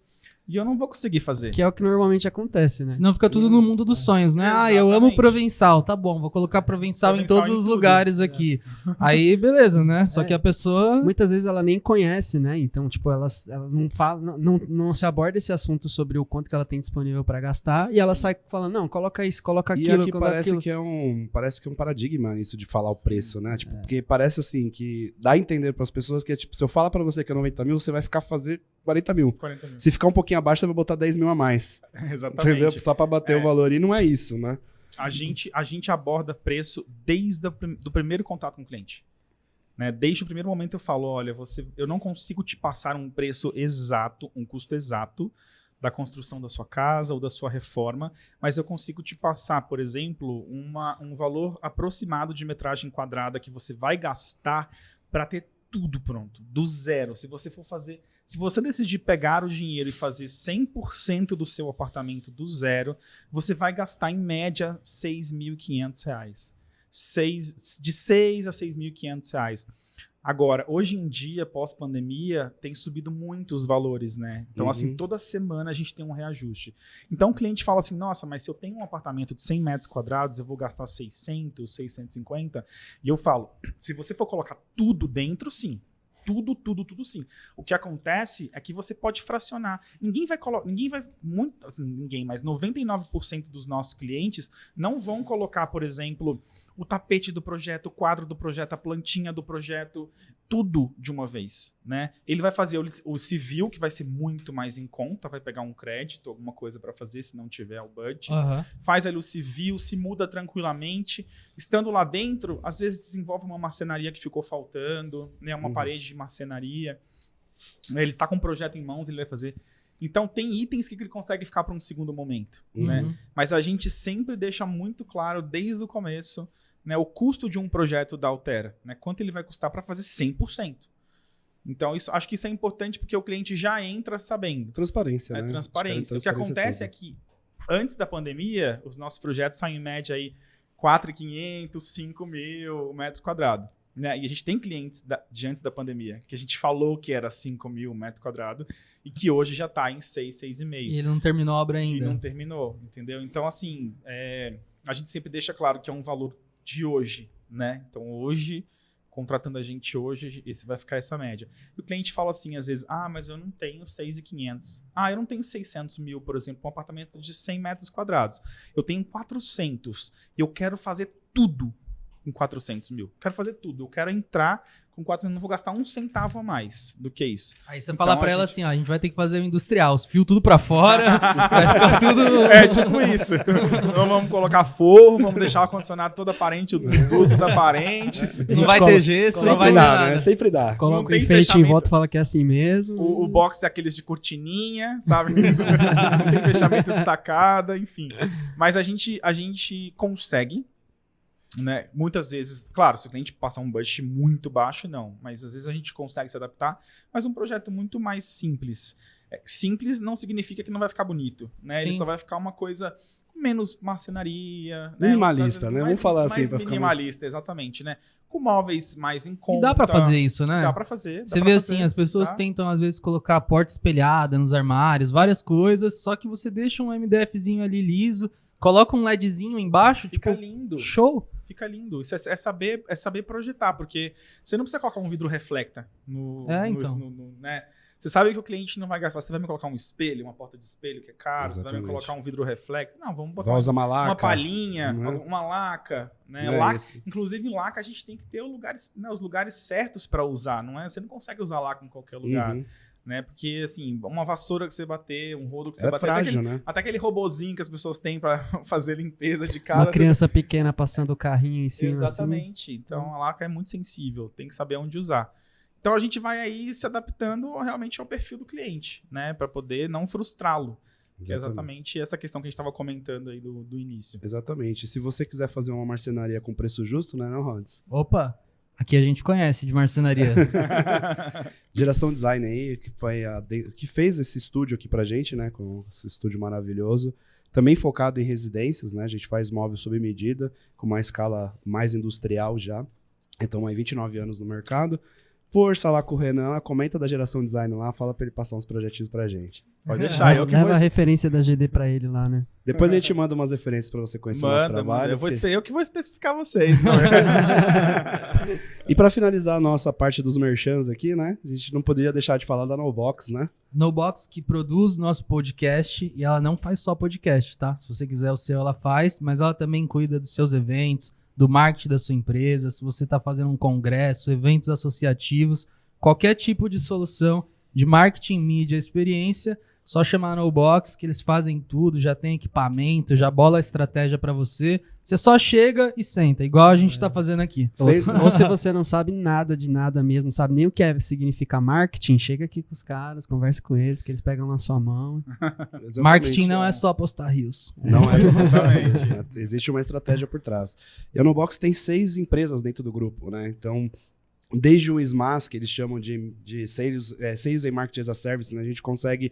e eu não vou conseguir fazer. Que é o que normalmente acontece, né? Senão fica tudo no mundo dos sonhos, né? Exatamente. Eu amo Provençal, tá bom, vou colocar Provençal em todos os lugares aqui. Aí, beleza, né? Só que a pessoa... Muitas vezes ela nem conhece, né? Então, tipo, ela não fala, não se aborda esse assunto sobre o quanto que ela tem disponível para gastar, e ela sai falando, não, coloca isso, coloca aquilo, e aqui coloca parece aquilo. que é um paradigma isso de falar o preço, né? Tipo, porque parece assim que dá a entender para as pessoas que é tipo, se eu falar para você que é 90 mil, você vai ficar fazer 40 mil. 40 mil. Se ficar um pouquinho abaixo, você vai botar 10 mil a mais. Exatamente. Entendeu? Só para bater o valor. E não é isso, né? A gente aborda preço desde do primeiro contato com o cliente. Né? Desde o primeiro momento eu falo, olha, eu não consigo te passar um preço exato, um custo exato da construção da sua casa ou da sua reforma, mas eu consigo te passar, por exemplo, um valor aproximado de metragem quadrada que você vai gastar para ter tudo pronto, do zero. Se você decidir pegar o dinheiro e fazer 100% do seu apartamento do zero, você vai gastar em média R$ 6.500. De R$ 6.000 a R$ 6.500. Agora, hoje em dia, pós-pandemia, tem subido muito os valores, né? Então, assim, toda semana a gente tem um reajuste. Então, o cliente fala assim, nossa, mas se eu tenho um apartamento de 100 metros quadrados, eu vou gastar 600, 650. E eu falo, se você for colocar tudo dentro, sim. Tudo sim. O que acontece é que você pode fracionar. Mas 99% dos nossos clientes não vão colocar, por exemplo, o tapete do projeto, o quadro do projeto, a plantinha do projeto, tudo de uma vez, né? Ele vai fazer o civil, que vai ser muito mais em conta, vai pegar um crédito, alguma coisa para fazer, se não tiver o budget. Faz ali o civil, se muda tranquilamente. Estando lá dentro, às vezes desenvolve uma marcenaria que ficou faltando, né? Uma parede de marcenaria. Ele está com um projeto em mãos, ele vai fazer. Então, tem itens que ele consegue ficar para um segundo momento, né? Mas a gente sempre deixa muito claro, desde o começo, né, o custo de um projeto da Altera, né? Quanto ele vai custar para fazer 100%. Então, acho que isso é importante porque o cliente já entra sabendo. Transparência, né? Transparência. O que acontece é que, antes da pandemia, os nossos projetos saem em média aí 4.500, 5.000 metro quadrado. Né? E a gente tem clientes de antes da pandemia que a gente falou que era 5.000 metro quadrado e que hoje já está em 6, 6,5. E ele não terminou a obra ainda. E não terminou, entendeu? Então, assim, a gente sempre deixa claro que é um valor de hoje, né? Então, hoje, contratando a gente hoje, esse vai ficar essa média. E o cliente fala assim, às vezes, mas eu não tenho 6.500. Eu não tenho 600 mil, por exemplo, um apartamento de 100 metros quadrados. Eu tenho 400 e eu quero fazer tudo com 400 mil. Quero fazer tudo. Eu quero entrar com 400, não vou gastar um centavo a mais do que isso. Aí você fala pra ela assim, a gente vai ter que fazer o industrial, os fios tudo pra fora, vai ficar tudo... Tipo isso. Não vamos colocar forro, vamos deixar o ar-condicionado todo aparente, os dutos aparentes. Não vai ter gesso, não vai ter nada. Né? Sempre dá. Coloca o enfeite em volta e fala que é assim mesmo. O box é aqueles de cortininha, sabe? Não tem fechamento de sacada, enfim. Mas a gente consegue, né? Muitas vezes, claro, se o cliente passar um budget muito baixo, não, mas às vezes a gente consegue se adaptar, mas um projeto muito mais simples. Simples não significa que não vai ficar bonito, né? Ele só vai ficar uma coisa com menos marcenaria, minimalista, né? Vamos falar assim, mais minimalista, exatamente, né? Com móveis mais em conta. E dá pra fazer isso, né? Dá pra fazer. Você vê assim, as pessoas tentam às vezes colocar a porta espelhada nos armários, várias coisas, só que você deixa um MDFzinho ali liso, coloca um LEDzinho embaixo, fica tipo, lindo. Show. Fica lindo. Isso é saber projetar, porque você não precisa colocar um vidro reflecta né? Você sabe que o cliente não vai gastar. Você vai me colocar um espelho, uma porta de espelho que é caro, Você vai me colocar um vidro reflecta. Não, vamos botar uma palhinha, uma laca, né? Inclusive, laca a gente tem que ter os lugares certos para usar, não é? Você não consegue usar laca em qualquer lugar. Né? Porque, assim, uma vassoura que você bater, um rodo que você bater... frágil, até aquele robozinho que as pessoas têm para fazer limpeza de casa. Uma criança pequena passando o carrinho em cima. Exatamente. Assim. Então, a laca é muito sensível. Tem que saber onde usar. Então, a gente vai aí se adaptando realmente ao perfil do cliente, né? Para poder não frustrá-lo. Que é exatamente essa questão que a gente estava comentando aí do início. Exatamente. Se você quiser fazer uma marcenaria com preço justo, né, não, Rods? Opa! Aqui a gente conhece de marcenaria. Geração Design aí, que fez esse estúdio aqui pra gente, né? Com esse estúdio maravilhoso. Também focado em residências, né? A gente faz móvel sob medida, com uma escala mais industrial já. Então, aí 29 anos no mercado. Força lá com o Renan, comenta da Geração Design lá, fala pra ele passar uns projetinhos pra gente. Pode deixar. Leva a referência da GD pra ele lá, né? Depois a gente manda umas referências pra você conhecer o nosso trabalho. Eu que vou especificar vocês. E pra finalizar a nossa parte dos merchans aqui, né? A gente não poderia deixar de falar da NoBox, né? NoBox, que produz nosso podcast, e ela não faz só podcast, tá? Se você quiser o seu, ela faz, mas ela também cuida dos seus eventos, do marketing da sua empresa, se você está fazendo um congresso, eventos associativos, qualquer tipo de solução de marketing, mídia, experiência, só chamar a NoBox, que eles fazem tudo, já tem equipamento, já bola a estratégia para você. Você só chega e senta, igual a gente está fazendo aqui. Ou se você não sabe nada de nada mesmo, não sabe nem o que significa marketing, chega aqui com os caras, conversa com eles, que eles pegam na sua mão. Marketing não é só postar rios. Não é só postar rios. Né? Existe uma estratégia por trás. E a NoBox tem 6 empresas dentro do grupo, né? Então, desde o SMAS, que eles chamam de Sales and Marketing as a Service, né? A gente consegue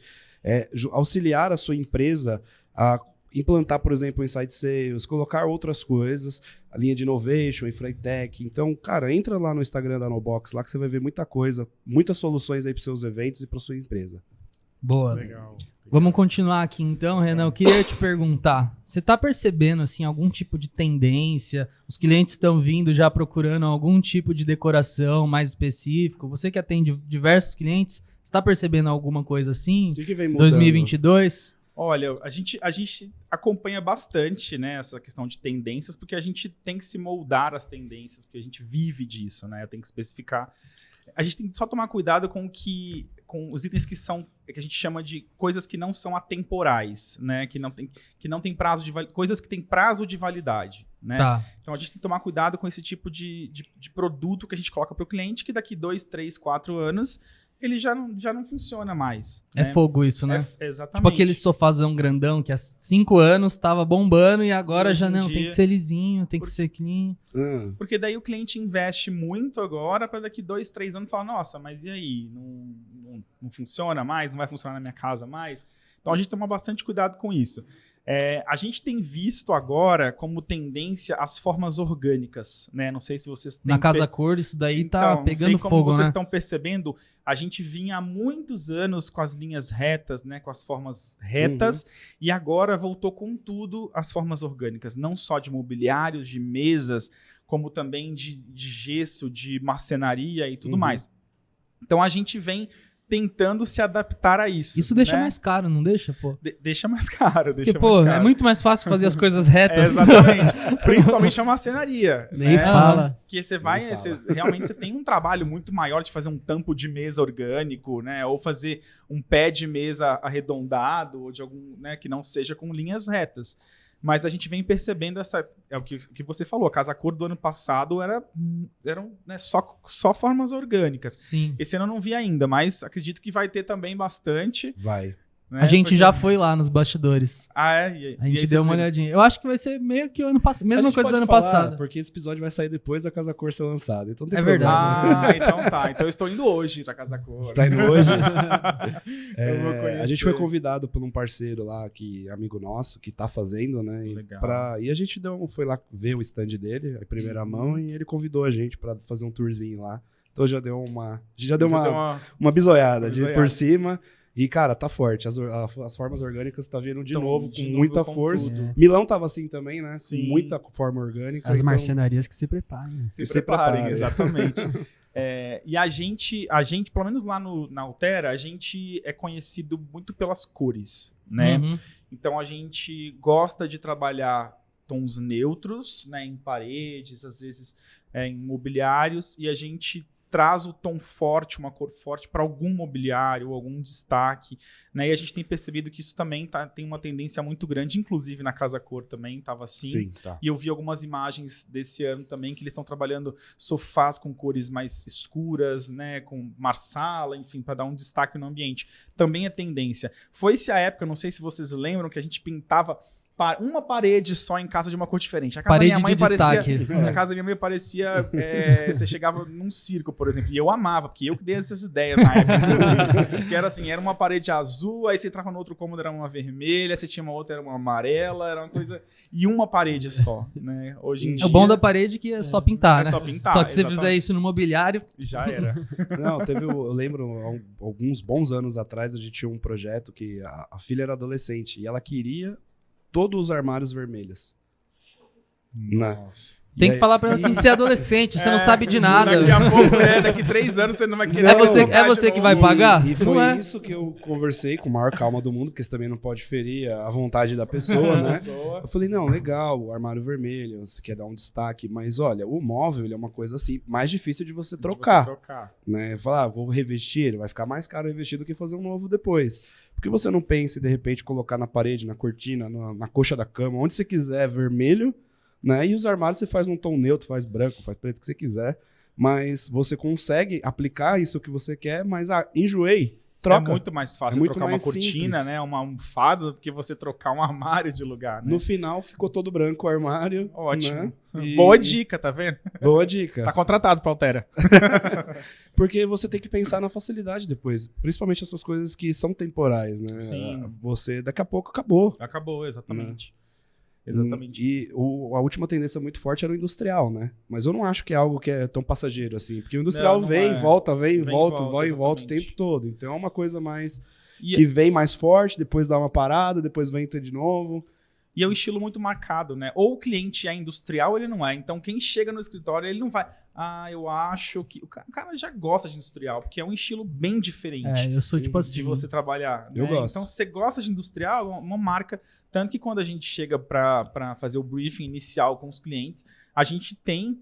auxiliar a sua empresa a implantar, por exemplo, o Inside Sales, colocar outras coisas, a linha de Innovation, Infratech. Então, cara, entra lá no Instagram da NoBox, lá que você vai ver muita coisa, muitas soluções aí para os seus eventos e para sua empresa. Boa. Legal. Vamos continuar aqui então, Renan. Eu queria te perguntar, você está percebendo assim, algum tipo de tendência? Os clientes estão vindo já procurando algum tipo de decoração mais específico? Você que atende diversos clientes, está percebendo alguma coisa assim? O que vem mudando? 2022? Olha, a gente acompanha bastante, né, essa questão de tendências, porque a gente tem que se moldar às tendências, porque a gente vive disso, né? Tem que especificar. A gente tem que só tomar cuidado com os itens que a gente chama de coisas que não são atemporais, né? Que não tem prazo de coisas que têm prazo de validade, né? Tá. Então a gente tem que tomar cuidado com esse tipo de produto que a gente coloca para o cliente, que daqui 2, 3, 4 anos ele já não funciona mais. É né? Fogo isso, né? Exatamente. Tipo aquele sofazão grandão que há 5 anos estava bombando e agora Hoje já em não, dia, tem que ser lisinho, tem que ser clean. Porque daí o cliente investe muito agora para daqui 2, 3 anos falar, nossa, mas e aí? Não funciona mais? Não vai funcionar na minha casa mais? Então a gente toma bastante cuidado com isso. A gente tem visto agora como tendência as formas orgânicas, né? Não sei se vocês têm... Na Casa Cor, isso daí tá pegando sei como fogo, vocês né? estão percebendo, a gente vinha há muitos anos com as linhas retas, né? Com as formas retas, e agora voltou com tudo as formas orgânicas, não só de mobiliários, de mesas, como também de gesso, de marcenaria e tudo mais. Então a gente vem tentando se adaptar a isso. Isso deixa né? mais caro, não deixa, pô? Deixa mais caro, Porque, pô, é muito mais fácil fazer as coisas retas. Exatamente. Principalmente a marcenaria. Nem fala. Que você vai... realmente você tem um trabalho muito maior de fazer um tampo de mesa orgânico, né? Ou fazer um pé de mesa arredondado, ou de algum, né, que não seja com linhas retas. Mas a gente vem percebendo o que você falou, a Casa Cor do ano passado eram né, só formas orgânicas. Sim. Esse ano eu não vi ainda, mas acredito que vai ter também bastante. Vai. Né? A gente já foi lá nos bastidores. A gente deu uma olhadinha. Eu acho que vai ser meio que o ano passado, mesma coisa do ano passado. Porque esse episódio vai sair depois da Casa Cor ser lançada. Então tem verdade. Então tá. Então eu estou indo hoje pra Casa Cor. Você tá indo hoje? Eu vou conhecer. A gente foi convidado por um parceiro lá, amigo nosso, que tá fazendo, né? Legal. E a gente foi lá ver o stand dele, a primeira mão, e ele convidou a gente pra fazer um tourzinho lá. Então já deu uma bisoiada por cima. E, cara, tá forte. As formas orgânicas tá vindo de novo com muita força. Milão tava assim também, né? Sim. Muita forma orgânica. As marcenarias que se preparem. Se preparem, exatamente. E a gente, pelo menos lá na Altera, a gente é conhecido muito pelas cores, né? Então a gente gosta de trabalhar tons neutros, né? Em paredes, às vezes em mobiliários, e a gente traz o tom forte, uma cor forte para algum mobiliário, algum destaque, né? E a gente tem percebido que isso também tem uma tendência muito grande, inclusive na Casa Cor também estava assim. Sim, tá. E eu vi algumas imagens desse ano também que eles estão trabalhando sofás com cores mais escuras, né? Com marsala, enfim, para dar um destaque no ambiente. Também é tendência. Foi-se a época, não sei se vocês lembram, que a gente pintava uma parede só em casa de uma cor diferente. A casa Parede da minha mãe de destaque. A casa da minha mãe parecia... você chegava num circo, por exemplo, e eu amava, porque eu que dei essas ideias na época. Assim, que era assim, era uma parede azul, aí você entrava no outro cômodo, era uma vermelha, você tinha uma outra, era uma amarela, era uma coisa... E uma parede só, né? Hoje em dia... O bom da parede é que é só pintar, né? É só pintar, Só que se você exatamente. fizer isso no mobiliário... Já era. Não, eu lembro, alguns bons anos atrás, a gente tinha um projeto que a filha era adolescente e ela queria todos os armários vermelhos. Nossa. Tem que falar pra ela assim, você é adolescente, você não sabe de nada. Daqui a pouco, daqui 3 anos você não vai querer. É você que vai pagar? E foi Não é. isso que eu conversei com a maior calma do mundo, porque você também não pode ferir a vontade da pessoa, né? Eu falei, não, legal, o armário vermelho, você quer dar um destaque, mas olha, o móvel ele é uma coisa assim, mais difícil de você trocar. Né? Falar, vou revestir, ele vai ficar mais caro revestir do que fazer um novo depois. Porque você não pensa em, de repente, colocar na parede, na cortina, na coxa da cama, onde você quiser, vermelho, né? E os armários você faz num tom neutro, faz branco, faz preto, o que você quiser. Mas você consegue aplicar isso que você quer, mas enjoei, troca. É muito mais fácil trocar uma cortina, né? Uma almofada, do que você trocar um armário de lugar, né? No final ficou todo branco o armário. Ótimo. Né? Boa dica, tá vendo? Boa dica. Tá contratado pra Altera. Porque você tem que pensar na facilidade depois. Principalmente essas coisas que são temporais, né? Sim. Você, daqui a pouco, acabou. Acabou, exatamente. Né? Exatamente. E a última tendência muito forte era o industrial, né? Mas eu não acho que é algo que é tão passageiro assim. Porque o industrial vem e volta, vem e volta, vai e volta o tempo todo. Então é uma coisa mais... que vem mais forte, depois dá uma parada, depois vem de novo. E é um estilo muito marcado, né? Ou o cliente é industrial ou ele não é. Então quem chega no escritório, ele não vai... eu acho que... O cara já gosta de industrial, porque é um estilo bem diferente. Eu sou tipo assim... de você trabalhar. Eu gosto. Então, se você gosta de industrial, é uma marca... Tanto que quando a gente chega para fazer o briefing inicial com os clientes, a gente tem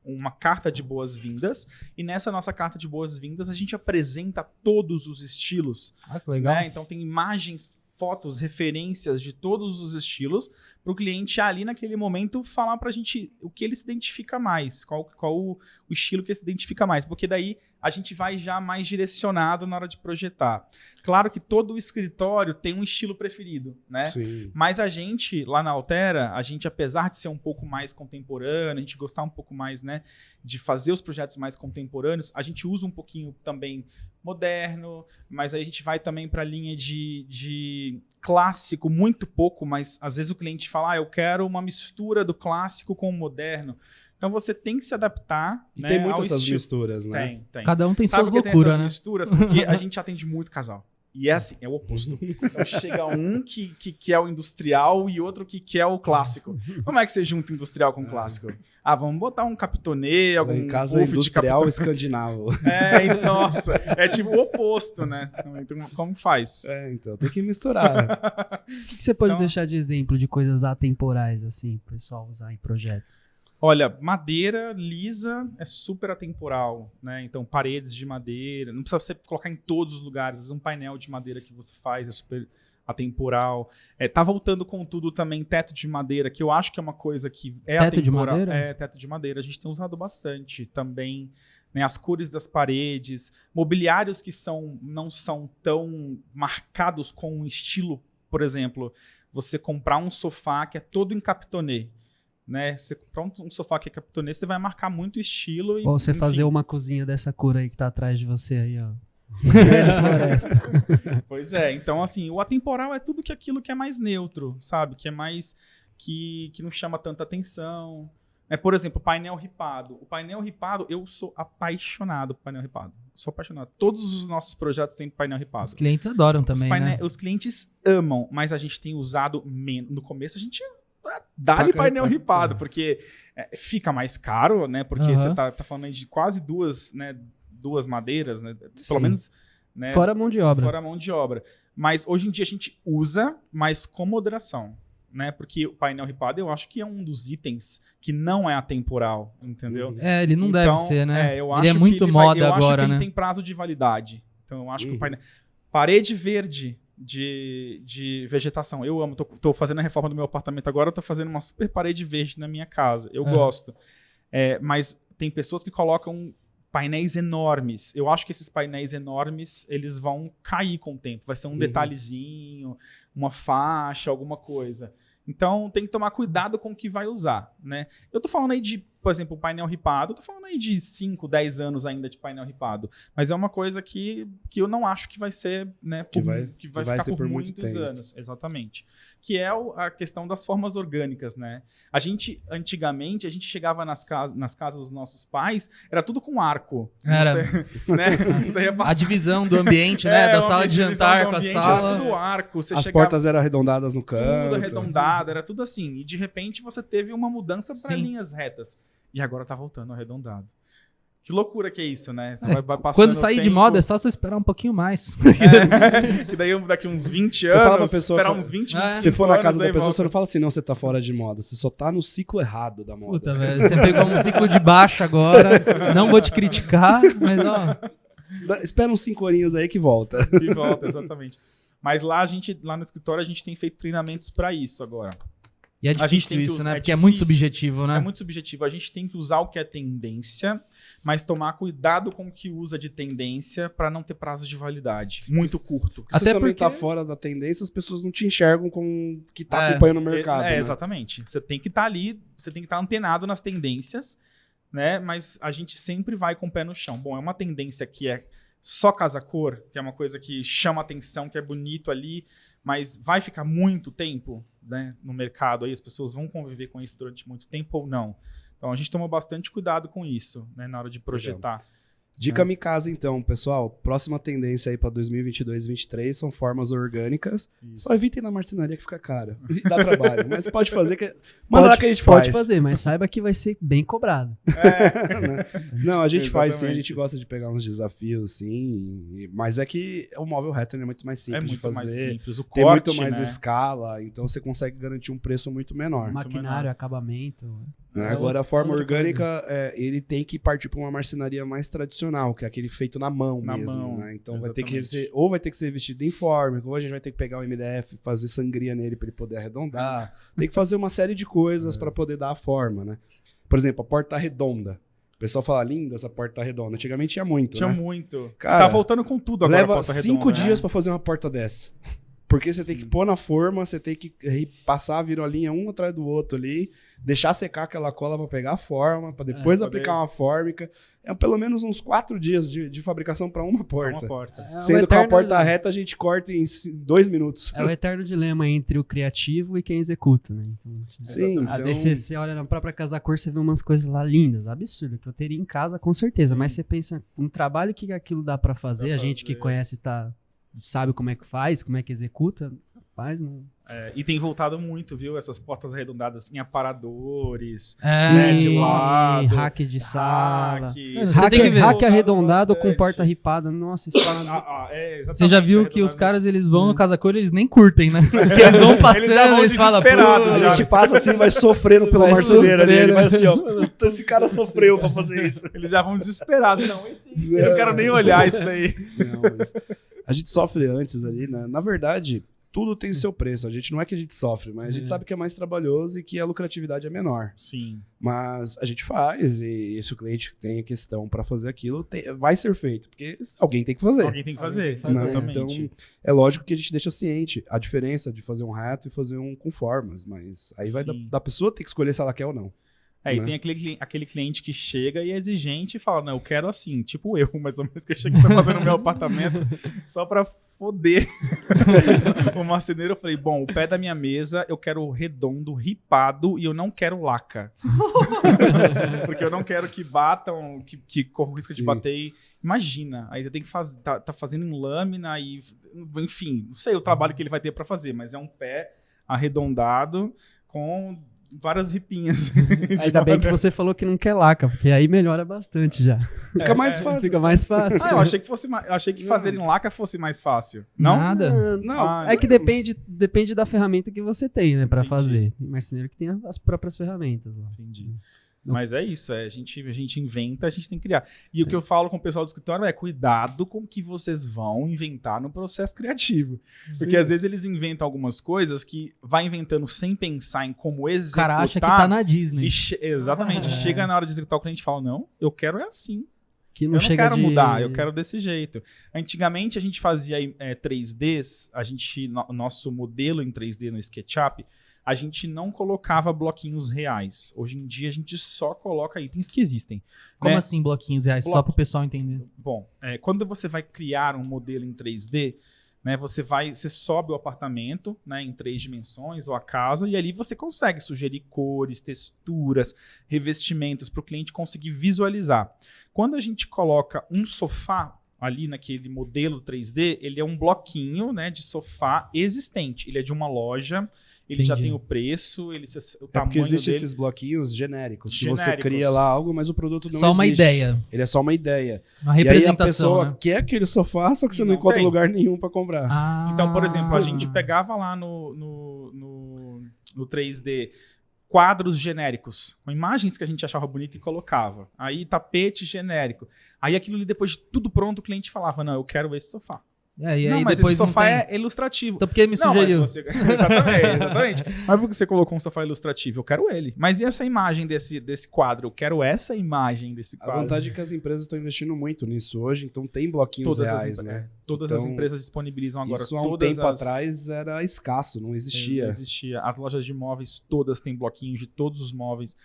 uma carta de boas-vindas, e nessa nossa carta de boas-vindas a gente apresenta todos os estilos. Que legal. Né? Então tem imagens, fotos, referências de todos os estilos, para o cliente ali naquele momento falar para a gente o que ele se identifica mais, qual o estilo que ele se identifica mais, porque daí a gente vai já mais direcionado na hora de projetar. Claro que todo o escritório tem um estilo preferido, né? Sim. Mas a gente, lá na Altera, a gente, apesar de ser um pouco mais contemporâneo, a gente gostar um pouco mais, né, de fazer os projetos mais contemporâneos, a gente usa um pouquinho também moderno, mas aí a gente vai também para a linha de clássico, muito pouco, mas às vezes o cliente fala, eu quero uma mistura do clássico com o moderno. Então você tem que se adaptar. E né, tem muitas essas misturas, né? Tem. Cada um tem Sabe suas por que loucuras, tem né? essas misturas? Porque a gente atende muito casal. E é assim, é o oposto. Então chega um que é o industrial e outro que é o clássico. Como é que você junta industrial com clássico? Vamos botar um Capitonê, algum em casa industrial escandinavo. Nossa, é tipo o oposto, né? Então, como faz? Então, tem que misturar. O que você pode deixar de exemplo de coisas atemporais, assim, pro pessoal usar em projetos? Olha, madeira lisa é super atemporal, né? Então, paredes de madeira, não precisa você colocar em todos os lugares. Às vezes um painel de madeira que você faz é super atemporal. Tá voltando com tudo também teto de madeira, que eu acho que é uma coisa que é teto atemporal. De madeira? Teto de madeira. A gente tem usado bastante também, né? As cores das paredes, mobiliários que não são tão marcados com um estilo, por exemplo, você comprar um sofá que é todo em capitonê. Né? Você comprar um sofá que é capitonê, você vai marcar muito o estilo. Ou você fazer uma cozinha dessa cor aí que tá atrás de você aí, ó. Floresta. Pois é, então assim, o atemporal é tudo aquilo que é mais neutro, sabe? Que é mais, que não chama tanta atenção. Por exemplo, painel ripado. O painel ripado, eu sou apaixonado por painel ripado. Sou apaixonado. Todos os nossos projetos têm painel ripado. Os clientes adoram também, né? Os clientes amam, mas a gente tem usado menos. No começo a gente... Dá-lhe painel ripado, porque fica mais caro, né? Porque você tá falando aí de quase duas madeiras, né? Pelo menos... Né? Fora a mão de obra. Fora a mão de obra. Mas hoje em dia a gente usa, mas com moderação, né? Porque o painel ripado eu acho que é um dos itens que não é atemporal, entendeu? Ele não deve ser, né? Eu ele acho é muito moda agora, eu acho que né? ele tem prazo de validade. Então eu acho que o painel... Parede verde de vegetação. Eu amo. Tô fazendo a reforma do meu apartamento agora, eu tô fazendo uma super parede verde na minha casa. Eu gosto. Mas tem pessoas que colocam painéis enormes. Eu acho que esses painéis enormes, eles vão cair com o tempo. Vai ser um detalhezinho, uma faixa, alguma coisa. Então, tem que tomar cuidado com o que vai usar, né? Eu tô falando aí de, por exemplo, painel ripado, eu tô falando aí de 5, 10 anos ainda de painel ripado, mas é uma coisa que eu não acho que vai ser, né, que vai ficar por muitos anos, exatamente. Que é a questão das formas orgânicas, né? Antigamente, a gente chegava nas casas dos nossos pais, era tudo com arco. Era. Né? A divisão do ambiente, né? Da sala de jantar com a sala. Do arco. As portas eram arredondadas no canto. Tudo arredondado, era tudo assim. E de repente você teve uma mudança para linhas retas. E agora tá voltando arredondado. Que loucura que é isso, né? Você vai passando quando sair de moda, é só você esperar um pouquinho mais. E daí daqui uns 20 você anos, esperar uns 20 anos. Se for na casa da pessoa, você não fala assim, não, você tá fora de moda. Você só tá no ciclo errado da moda. Puta, velho, você pegou um ciclo de baixo agora. Não vou te criticar, mas ó... Espera uns 5 horinhos aí que volta. Que volta, exatamente. Mas lá no escritório, a gente tem feito treinamentos para isso agora. E é difícil isso, né? Porque é muito subjetivo, né? É muito subjetivo. A gente tem que usar o que é tendência, mas tomar cuidado com o que usa de tendência para não ter prazo de validade muito curto. Até se você também tá fora da tendência, as pessoas não te enxergam com que tá acompanhando o mercado. Né? Exatamente. Você tem que estar ali, você tem que estar antenado nas tendências, né? Mas a gente sempre vai com o pé no chão. Bom, é uma tendência que é só casa-cor, que é uma coisa que chama atenção, que é bonito ali, mas vai ficar muito tempo, né, no mercado, aí as pessoas vão conviver com isso durante muito tempo ou não. Então a gente toma bastante cuidado com isso, né, na hora de projetar. Dica Mikasa, então, pessoal. Próxima tendência aí para 2022 e 2023 são formas orgânicas. Isso. Só evitem na marcenaria que fica caro. E dá trabalho. Mas pode fazer. Manda lá que a gente faz. Pode fazer, mas saiba que vai ser bem cobrado. Não, a gente faz sim. A gente gosta de pegar uns desafios, sim. Mas é que o móvel reto é muito mais simples de fazer. Mais simples. O corte, tem muito mais escala. Então você consegue garantir um preço muito menor. Maquinário, acabamento. Agora, a forma orgânica, ele tem que partir para uma marcenaria mais tradicional, que é aquele feito na mão mesmo. Né? Então, vai ter que ser, ou vai ter que ser vestido em fórmica, ou a gente vai ter que pegar o MDF e fazer sangria nele para ele poder arredondar. Tem que fazer uma série de coisas para poder dar a forma. Né? Por exemplo, a porta redonda. O pessoal fala, linda essa porta redonda. Antigamente tinha muito, Tinha né? muito. Cara, tá voltando com tudo agora. Leva 5 dias para fazer uma porta dessa. Porque você tem que pôr na forma, você tem que passar a virolinha um atrás do outro ali, deixar secar aquela cola para pegar a forma, para depois aplicar uma fórmica. É pelo menos uns 4 dias de fabricação para uma porta. Sendo que uma porta reta a gente corta em 2 minutos. É o eterno dilema entre o criativo e quem executa, né? Então, sim. Às vezes você olha na própria casa da cor, você vê umas coisas lá lindas, absurdas, que eu teria em casa com certeza. Sim. Mas você pensa, um trabalho que aquilo dá para fazer, a gente que conhece sabe como é que faz, como é que executa, rapaz, não... E tem voltado muito, viu? Essas portas arredondadas em aparadores, de lado, hack de sala. Hack arredondado com porta ripada. Nossa, isso você já viu que os caras, eles vão no Casa Cor, eles nem curtem, né? Porque eles vão passando, eles falam, a gente passa assim, vai sofrendo pelo marceneiro ali. Ele vai assim, ó, esse cara sofreu pra fazer isso. Eles já vão desesperados. Não, eu não quero nem olhar isso daí. Não, mas a gente sofre antes ali, né? Na verdade, tudo tem o seu preço. A gente não é que a gente sofre, mas a gente sabe que é mais trabalhoso e que a lucratividade é menor. Sim. Mas a gente faz, e se o cliente tem a questão para fazer aquilo, vai ser feito, porque alguém tem que fazer. Alguém tem que fazer. Então, é lógico que a gente deixa ciente a diferença de fazer um reto e fazer um com formas, mas aí vai da pessoa ter que escolher se ela quer ou não. E tem aquele cliente que chega e é exigente e fala, não, eu quero assim, tipo eu, mais ou menos, que eu cheguei pra fazer no meu apartamento só pra foder o marceneiro. Eu falei, bom, o pé da minha mesa eu quero redondo, ripado e eu não quero laca. Porque eu não quero que batam, que corra o risco de bater. Imagina, aí você tem que fazer, tá fazendo em lâmina e, enfim, não sei o trabalho que ele vai ter pra fazer, mas é um pé arredondado com várias ripinhas. Ainda bem que você falou que não quer laca, porque aí melhora bastante já. Fica mais fácil. Fica mais fácil. Eu achei que fazer em laca fosse mais fácil. Não? Nada. Não. É que depende da ferramenta que você tem, né, pra fazer. Tem marceneiro que tem as próprias ferramentas lá. Entendi. Mas é isso, a gente inventa, a gente tem que criar. E o que eu falo com o pessoal do escritório é cuidado com o que vocês vão inventar no processo criativo. Sim. Porque às vezes eles inventam algumas coisas que vai inventando sem pensar em como executar. O cara acha que tá na Disney. Exatamente. Chega na hora de executar, o cliente fala, não, eu quero é assim. Que eu não quero mudar, eu quero desse jeito. Antigamente a gente fazia 3Ds, nosso modelo em 3D no SketchUp, a gente não colocava bloquinhos reais. Hoje em dia a gente só coloca itens que existem. Como assim bloquinhos reais? Só para o pessoal entender. Bom, quando você vai criar um modelo em 3D, né, você sobe o apartamento, né, em 3 dimensões, ou a casa, e ali você consegue sugerir cores, texturas, revestimentos para o cliente conseguir visualizar. Quando a gente coloca um sofá ali naquele modelo 3D, ele é um bloquinho, né, de sofá existente. Ele é de uma loja, ele já tem o preço, o tamanho porque existem dele. esses bloquinhos genéricos. Que você cria lá algo, mas o produto não existe. Só uma ideia. Ele é só uma ideia. Uma representação, e aí a pessoa, né, quer aquele sofá, só que você não encontra lugar nenhum para comprar. Então, por exemplo, a gente pegava lá no 3D quadros genéricos, com imagens que a gente achava bonita e colocava. Aí tapete genérico. Aí aquilo ali, depois de tudo pronto, o cliente falava, não, eu quero esse sofá. E aí mas depois esse sofá é ilustrativo. Então por que me sugeriu? Exatamente. Mas por que você colocou um sofá ilustrativo? Eu quero ele. Mas e essa imagem desse quadro? Eu quero essa imagem desse quadro. A vantagem é que as empresas estão investindo muito nisso hoje, então tem bloquinhos reais, né? Todas as empresas disponibilizam agora. Isso há um tempo atrás era escasso, não existia. Não existia. As lojas de móveis todas têm bloquinhos de todos os móveis.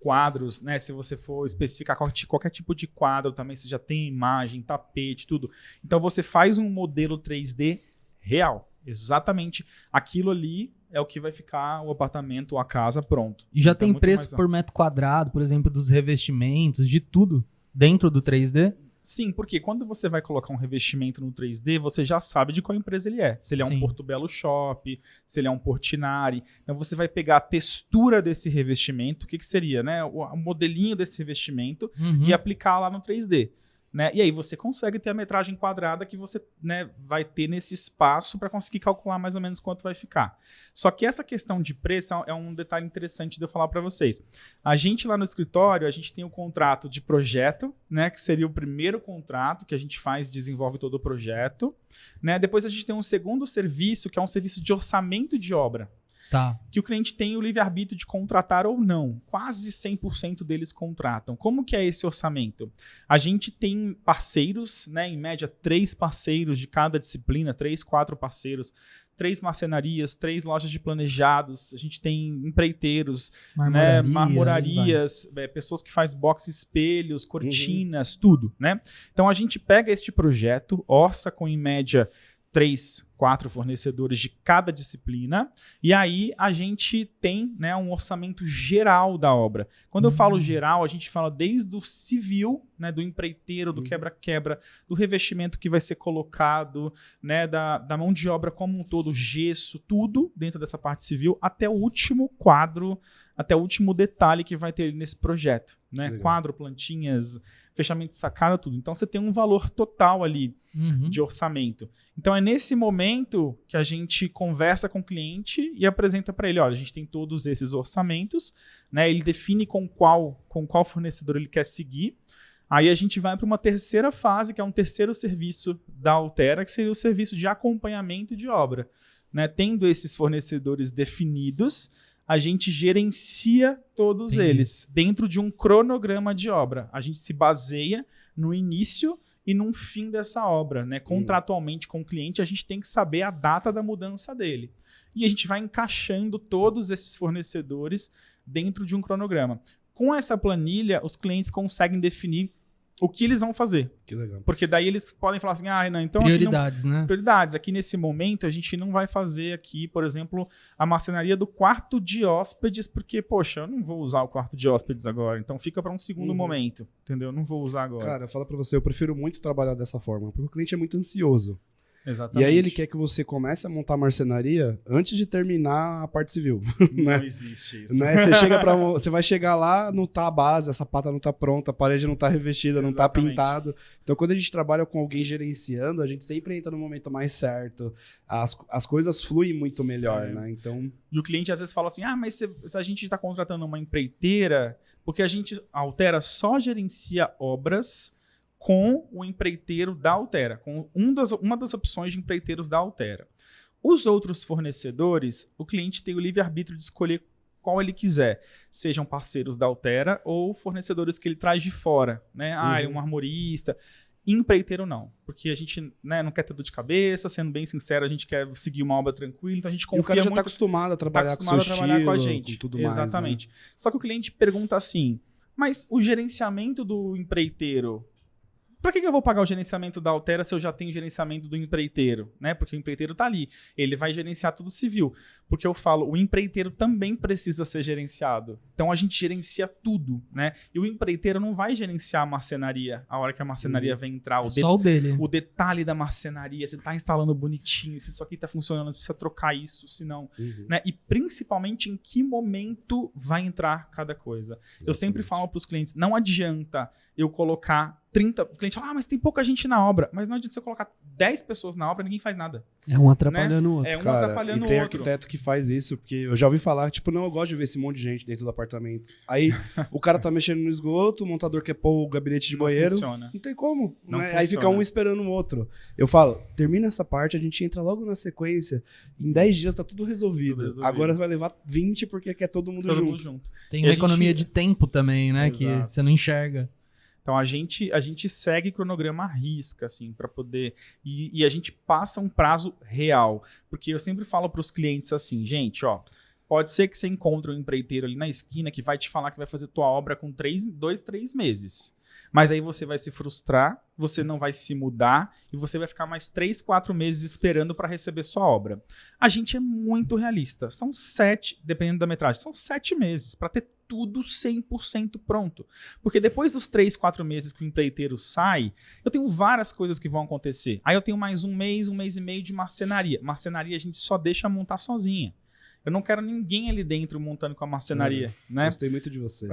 Quadros, né? Se você for especificar qualquer tipo de quadro também, você já tem imagem, tapete, tudo. Então você faz um modelo 3D real. Exatamente aquilo ali é o que vai ficar o apartamento ou a casa pronto. E já então, tem preço por metro quadrado, por exemplo, dos revestimentos, de tudo dentro do 3D? Sim, porque quando você vai colocar um revestimento no 3D, você já sabe de qual empresa ele é. Se ele é um Porto Belo Shop, se ele é um Portinari. Então você vai pegar a textura desse revestimento, o que seria, né? O modelinho desse revestimento e aplicar lá no 3D. Né? E aí você consegue ter a metragem quadrada que você, né, vai ter nesse espaço para conseguir calcular mais ou menos quanto vai ficar. Só que essa questão de preço é um detalhe interessante de eu falar para vocês. A gente lá no escritório, a gente tem o contrato de projeto, né, que seria o primeiro contrato que a gente faz, desenvolve todo o projeto. Né? Depois a gente tem um segundo serviço, que é um serviço de orçamento de obra. Tá. Que o cliente tem o livre-arbítrio de contratar ou não. Quase 100% deles contratam. Como que é esse orçamento? A gente tem parceiros, né, em média 3 parceiros de cada disciplina, 3, 4 parceiros, 3 marcenarias, 3 lojas de planejados, a gente tem empreiteiros, marmorarias, pessoas que fazem box, espelhos, cortinas, tudo. Né? Então a gente pega este projeto, orça com em média 3, 4 fornecedores de cada disciplina, e aí a gente tem, né, um orçamento geral da obra. Quando eu falo geral, a gente fala desde o civil, né, do empreiteiro, do quebra-quebra, do revestimento que vai ser colocado, né, da mão de obra como um todo, gesso, tudo dentro dessa parte civil, até o último quadro, até o último detalhe que vai ter nesse projeto. Né? Quadro, plantinhas, fechamento de sacada, tudo. Então você tem um valor total ali de orçamento. Então é nesse momento que a gente conversa com o cliente e apresenta para ele, olha, a gente tem todos esses orçamentos, né? Ele define com qual fornecedor ele quer seguir. Aí a gente vai para uma terceira fase, que é um terceiro serviço da Altera, que seria o serviço de acompanhamento de obra. Né? Tendo esses fornecedores definidos, a gente gerencia todos eles dentro de um cronograma de obra. A gente se baseia no início e no fim dessa obra. Né? Contratualmente com o cliente, a gente tem que saber a data da mudança dele. E a gente vai encaixando todos esses fornecedores dentro de um cronograma. Com essa planilha, os clientes conseguem definir o que eles vão fazer. Que legal. Porque daí eles podem falar assim, não, então prioridades, aqui não, né? Prioridades. Aqui nesse momento a gente não vai fazer aqui, por exemplo, a marcenaria do quarto de hóspedes, porque, poxa, eu não vou usar o quarto de hóspedes agora, então fica para um segundo momento, entendeu? Eu não vou usar agora. Cara, fala para você, eu prefiro muito trabalhar dessa forma, porque o cliente é muito ansioso. Exatamente. E aí ele quer que você comece a montar a marcenaria antes de terminar a parte civil. Né? Não existe isso. Né? Você vai chegar lá, não tá a base, a sapata não tá pronta, a parede não tá revestida, não tá pintado. Então quando a gente trabalha com alguém gerenciando, a gente sempre entra no momento mais certo. As coisas fluem muito melhor, né? Então... E o cliente às vezes fala assim, mas se a gente está contratando uma empreiteira, porque a Altera só gerencia obras com o empreiteiro da Altera, com uma das opções de empreiteiros da Altera. Os outros fornecedores, o cliente tem o livre-arbítrio de escolher qual ele quiser. Sejam parceiros da Altera ou fornecedores que ele traz de fora, né? É um armorista. Empreiteiro não, porque a gente, né, não quer ter dor de cabeça, sendo bem sincero, a gente quer seguir uma obra tranquila, então a gente confia muito. E o cara já está acostumado a trabalhar com o seu estilo, com a gente. Com tudo Exatamente. Mais, né? Só que o cliente pergunta assim, mas o gerenciamento do empreiteiro, para que eu vou pagar o gerenciamento da Altera se eu já tenho gerenciamento do empreiteiro? Né? Porque o empreiteiro está ali, ele vai gerenciar tudo civil. Porque eu falo, o empreiteiro também precisa ser gerenciado. Então a gente gerencia tudo, né? E o empreiteiro não vai gerenciar a marcenaria a hora que a marcenaria vem entrar. Só o dele. O detalhe da marcenaria, você está instalando bonitinho, se isso aqui está funcionando, precisa trocar isso, senão... Né? E principalmente em que momento vai entrar cada coisa. Exatamente. Eu sempre falo para os clientes, não adianta eu colocar 30... O cliente fala, mas tem pouca gente na obra. Mas não adianta você colocar 10 pessoas na obra, ninguém faz nada. É um atrapalhando o outro. É um Cara, atrapalhando o outro. E tem arquiteto que faz isso, porque eu já ouvi falar, tipo, não, eu gosto de ver esse monte de gente dentro do apartamento. Aí o cara tá mexendo no esgoto, o montador quer pôr o gabinete de banheiro. Funciona. Não tem como. Não né? funciona. Aí fica um esperando o outro. Eu falo, termina essa parte, a gente entra logo na sequência. Em 10 dias tá tudo resolvido. Agora vai levar 20 porque quer todo mundo junto. Tem uma economia de tempo também, né? Exato. Que você não enxerga. Então a gente segue cronograma à risca, assim, para poder. E a gente passa um prazo real. Porque eu sempre falo para os clientes assim, gente, ó, pode ser que você encontre um empreiteiro ali na esquina que vai te falar que vai fazer tua obra com 2, 3 meses. Mas aí você vai se frustrar, você não vai se mudar e você vai ficar mais 3, 4 meses esperando para receber sua obra. A gente é muito realista. São 7, dependendo da metragem, são 7 meses para ter tudo 100% pronto. Porque depois dos 3, 4 meses que o empreiteiro sai, eu tenho várias coisas que vão acontecer. Aí eu tenho mais um mês e meio de marcenaria. Marcenaria a gente só deixa montar sozinha. Eu não quero ninguém ali dentro montando com a marcenaria, né? Gostei muito de você.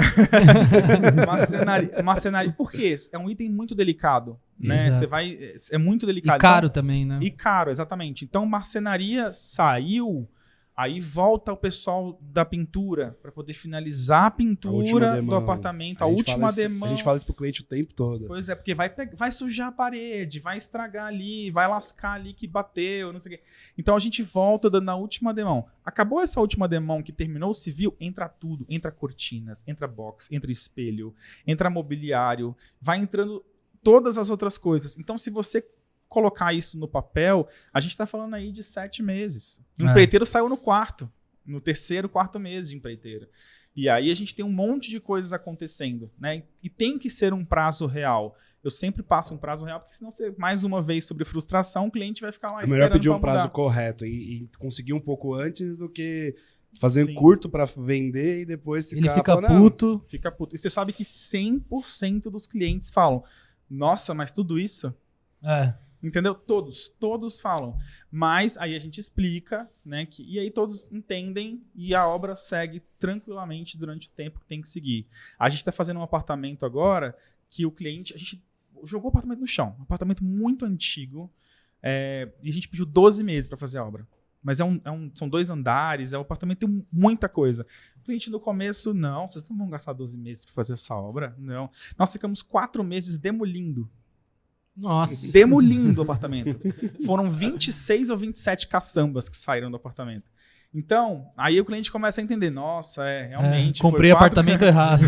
Marcenaria. Por quê? É um item muito delicado, né? Você vai... É muito delicado. E caro também, né? E caro, exatamente. Então, marcenaria saiu, aí volta o pessoal da pintura para poder finalizar a pintura do apartamento, a última demão. A gente fala isso pro cliente o tempo todo. Pois é, porque vai sujar a parede, vai estragar ali, vai lascar ali que bateu, não sei o quê. Então a gente volta dando a última demão. Acabou essa última demão que terminou o civil, entra tudo. Entra cortinas, entra box, entra espelho, entra mobiliário, vai entrando todas as outras coisas. Então se você colocar isso no papel, a gente está falando aí de 7 meses. O empreiteiro saiu no 4º, no 3º, 4º mês de empreiteiro. E aí a gente tem um monte de coisas acontecendo, né? E tem que ser um prazo real. Eu sempre passo um prazo real, porque senão você, mais uma vez, sobre frustração, o cliente vai ficar lá esperando. É melhor pedir um prazo correto e conseguir um pouco antes do que fazer curto para vender e depois ficar... Ele fica puto. Fica puto. E você sabe que 100% dos clientes falam, nossa, mas tudo isso... Entendeu? Todos falam. Mas aí a gente explica, né? E aí todos entendem e a obra segue tranquilamente durante o tempo que tem que seguir. A gente está fazendo um apartamento agora que o cliente... A gente jogou o apartamento no chão. Um apartamento muito antigo. E a gente pediu 12 meses para fazer a obra. Mas são 2 andares, um apartamento, tem muita coisa. O cliente no começo, não, vocês não vão gastar 12 meses para fazer essa obra? Não. Nós ficamos 4 meses demolindo. Nossa. Demolindo o apartamento. Foram 26 ou 27 caçambas que saíram do apartamento. Então, aí o cliente começa a entender, nossa, realmente... comprei apartamento errado.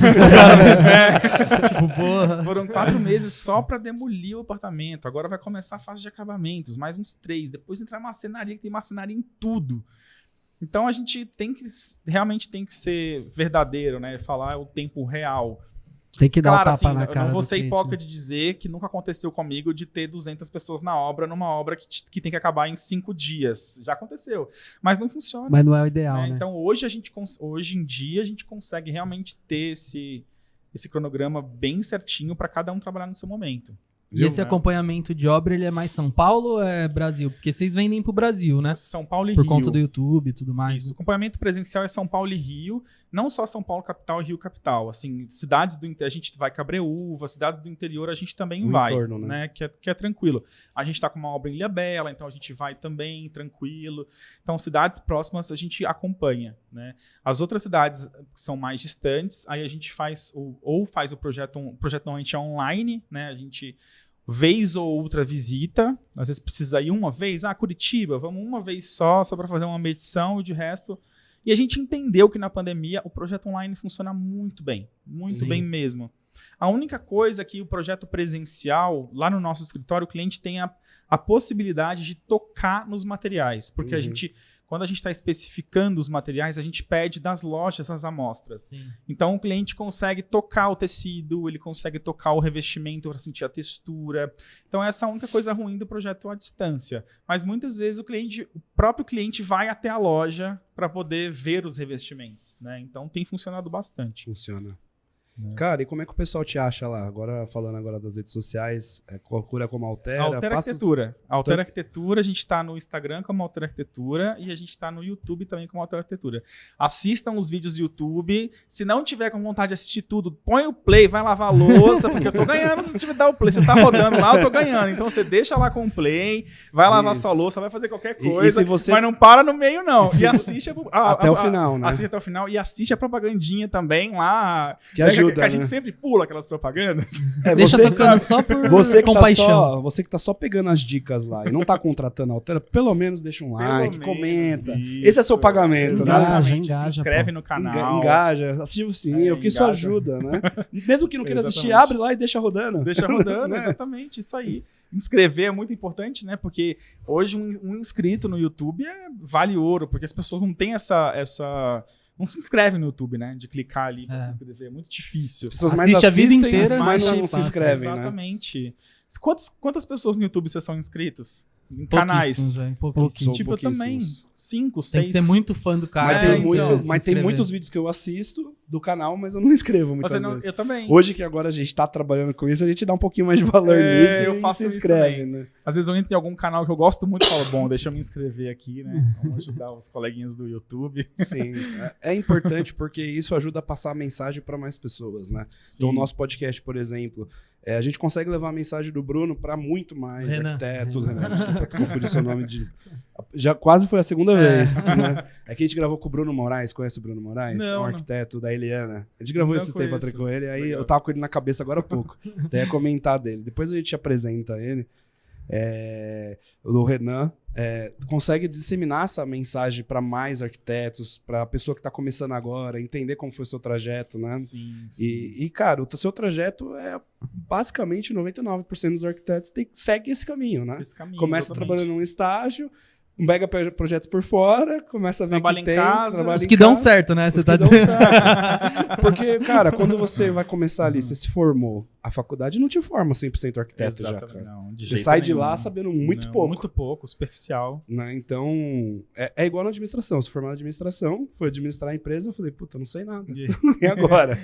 Tipo, porra. Foram 4 meses só para demolir o apartamento. Agora vai começar a fase de acabamentos, mais uns 3. Depois entrar marcenaria, que tem marcenaria em tudo. Então a gente realmente tem que ser verdadeiro, né? Falar o tempo real. Tem que dar claro, um tapa assim, na cara. Eu não vou ser cliente, hipócrita né? de dizer que nunca aconteceu comigo de ter 200 pessoas na obra, numa obra que tem que acabar em 5 dias. Já aconteceu. Mas não funciona. Mas não é o ideal, né? Então, hoje em dia, a gente consegue realmente ter esse cronograma bem certinho para cada um trabalhar no seu momento. E esse acompanhamento de obra, ele é mais São Paulo ou é Brasil? Porque vocês vendem pro Brasil, né? São Paulo e Por Rio. conta do YouTube e tudo mais. Isso. O acompanhamento presencial é São Paulo e Rio. Não só São Paulo capital e Rio capital. Assim, cidades do interior, a gente vai Cabreúva, cidades do interior a gente também vai. Entorno, né? Que é tranquilo. A gente está com uma obra em Ilhabela, então a gente vai também tranquilo. Então, cidades próximas a gente acompanha, né? As outras cidades que são mais distantes, aí a gente faz o projeto normalmente é online, né? A gente vez ou outra visita, às vezes precisa ir uma vez, Curitiba, vamos uma vez só para fazer uma medição e de resto E a gente entendeu que na pandemia o projeto online funciona muito bem bem mesmo. A única coisa é que o projeto presencial, lá no nosso escritório, o cliente tem a possibilidade de tocar nos materiais, porque quando a gente está especificando os materiais, a gente pede das lojas as amostras. Sim. Então, o cliente consegue tocar o tecido, ele consegue tocar o revestimento para sentir a textura. Então, essa é a única coisa ruim do projeto à distância. Mas, muitas vezes, o próprio cliente vai até a loja para poder ver os revestimentos, né? Então, tem funcionado bastante. Funciona. Cara, e como é que o pessoal te acha lá? Agora, falando agora das redes sociais, procura como Altera? Arquitetura. Altera Arquitetura, a gente está no Instagram como Altera Arquitetura e a gente está no YouTube também como Altera Arquitetura. Assistam os vídeos do YouTube. Se não tiver com vontade de assistir tudo, põe o play, vai lavar a louça, porque eu tô ganhando se você dar o play. Você tá rodando lá, eu tô ganhando. Então você deixa lá com o play, vai lavar sua louça, vai fazer qualquer coisa, mas não para no meio, não. E assiste até o final, né? Assiste até o final e assiste a propagandinha também lá. Que ajuda. Que a gente sempre pula aquelas propagandas. Deixa tocando só por compaixão. Você que tá só pegando as dicas lá e não tá contratando a Altera, pelo menos deixa um like, comenta. Isso. Esse é seu pagamento, né? Se inscreve no canal. Engaja, ativa o sininho, porque isso ajuda, né? Mesmo que não queira assistir, abre lá e deixa rodando. Deixa rodando, exatamente, isso aí. Inscrever é muito importante, né? Porque hoje um inscrito no YouTube vale ouro, porque as pessoas não têm não se inscrevem no YouTube, né? De clicar ali pra se inscrever. É muito difícil. As pessoas mais a vida inteira, mas não se inscrevem, exatamente. Né? Quantas pessoas no YouTube vocês são inscritos? Em canais? Pouquíssimos. Tipo, eu também. 5, 6. Tem que ser muito fã do cara. Mas tem muitos vídeos que eu assisto do canal, mas eu não inscrevo muitas vezes. Eu também. Hoje que agora a gente tá trabalhando com isso, a gente dá um pouquinho mais de valor nisso eu faço e se inscreve, né? né? Às vezes eu entro em algum canal que eu gosto muito e falo, bom, deixa eu me inscrever aqui, né? Vamos ajudar os coleguinhas do YouTube. Sim, é importante porque isso ajuda a passar a mensagem para mais pessoas, né? Sim. Então o nosso podcast, por exemplo, a gente consegue levar a mensagem do Bruno para muito mais arquitetos, Renan, desculpa, tu confundiu seu nome já quase foi a segunda vez, né? É que a gente gravou com o Bruno Moraes, conhece o Bruno Moraes? Não, um arquiteto da Eliana. A gente gravou esse tempo atrás com ele, aí legal. Eu tava com ele na cabeça agora há pouco. Até ia comentar dele. Depois a gente apresenta ele. O Renan consegue disseminar essa mensagem para mais arquitetos, para a pessoa que está começando agora, entender como foi o seu trajeto, né? Sim. E cara, o seu trajeto basicamente 99% dos arquitetos segue esse caminho, né? Começa trabalhando num estágio, pega projetos por fora, começa a ver trabalha que tem, em casa. Os que dão certo, né? Você tá dizendo. Porque, cara, quando você vai começar ali, você se formou, a faculdade não te forma 100% arquiteto já, cara. Não, você sai de lá sabendo muito pouco. Muito pouco, superficial. Né? Então, é igual na administração. Se formar na administração, fui administrar a empresa, eu falei, puta, não sei nada. E agora?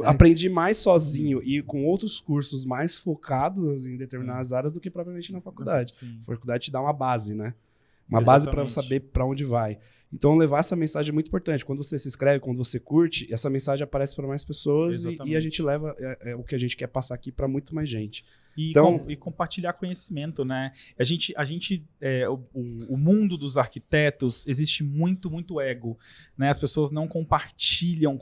Aprendi mais sozinho e com outros cursos mais focados em determinadas áreas do que propriamente na faculdade. Sim. A faculdade te dá uma base, né? Uma base para saber para onde vai. Então, levar essa mensagem é muito importante. Quando você se inscreve, quando você curte, essa mensagem aparece para mais pessoas e a gente leva o que a gente quer passar aqui para muito mais gente. E compartilhar conhecimento, né? O mundo dos arquitetos existe muito, muito ego, né? As pessoas não compartilham.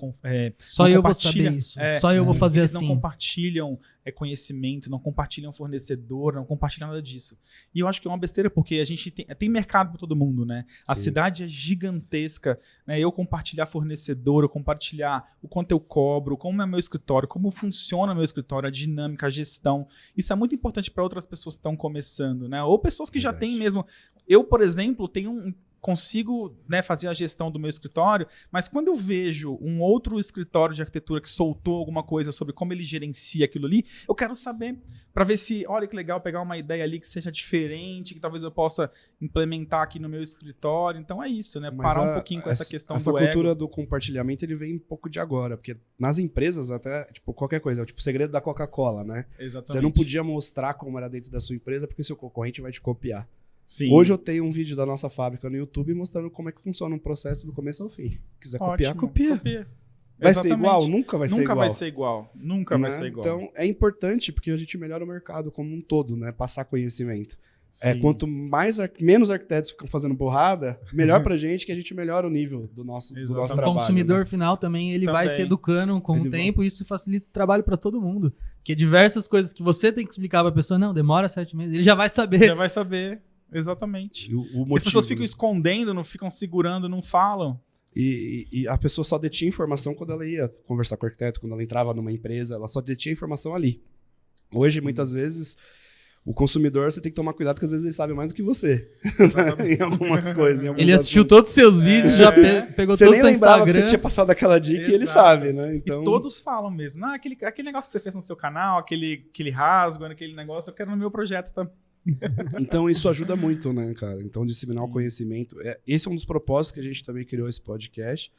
Só eu vou saber isso. Só eu vou fazer eles assim. Não compartilham conhecimento, não compartilham fornecedor, não compartilham nada disso. E eu acho que é uma besteira, porque a gente tem mercado para todo mundo, né? Sim. A cidade é gigantesca, né? Eu compartilhar fornecedor, eu compartilhar o quanto eu cobro, como é meu escritório, como funciona meu escritório, a dinâmica, a gestão. Isso é muito importante para outras pessoas que estão começando, né? Ou pessoas que já têm mesmo. Eu, por exemplo, consigo, né, fazer a gestão do meu escritório, mas quando eu vejo um outro escritório de arquitetura que soltou alguma coisa sobre como ele gerencia aquilo ali, eu quero saber, para ver se, olha que legal, pegar uma ideia ali que seja diferente, que talvez eu possa implementar aqui no meu escritório. Então é isso, né? Mas parar um pouquinho com essa questão do ego. Essa cultura do compartilhamento, ele vem um pouco de agora, porque nas empresas até, tipo, qualquer coisa, tipo o segredo da Coca-Cola, né? Exatamente. Você não podia mostrar como era dentro da sua empresa, porque seu concorrente vai te copiar. Sim. Hoje eu tenho um vídeo da nossa fábrica no YouTube mostrando como é que funciona um processo do começo ao fim. Se quiser copiar, copia. Vai ser igual? Nunca vai ser igual. Nunca vai ser igual. Então é importante porque a gente melhora o mercado como um todo, né? Passar conhecimento. Sim. Quanto menos arquitetos ficam fazendo borrada, melhor pra gente, que a gente melhora o nível do nosso trabalho. O consumidor, né? final também, ele vai se educando com o tempo e isso facilita o trabalho para todo mundo. Porque diversas coisas que você tem que explicar pra pessoa, não, demora 7 meses, ele já vai saber. Já vai saber. Exatamente. As pessoas ficam escondendo, não ficam segurando, não falam. E a pessoa só detinha informação quando ela ia conversar com o arquiteto, quando ela entrava numa empresa, ela só detinha informação ali. Hoje, muitas vezes, o consumidor, você tem que tomar cuidado, porque às vezes ele sabe mais do que você. Em algumas coisas. Ele assistiu todos os seus vídeos, já pegou todo o seu Instagram. Que você tinha passado aquela dica e ele sabe, né? Então... E todos falam mesmo. Aquele negócio que você fez no seu canal, aquele rasgo, aquele negócio, eu quero no meu projeto também. Então isso ajuda muito, né, cara? Então disseminar o conhecimento. Esse é um dos propósitos que a gente também criou esse podcast,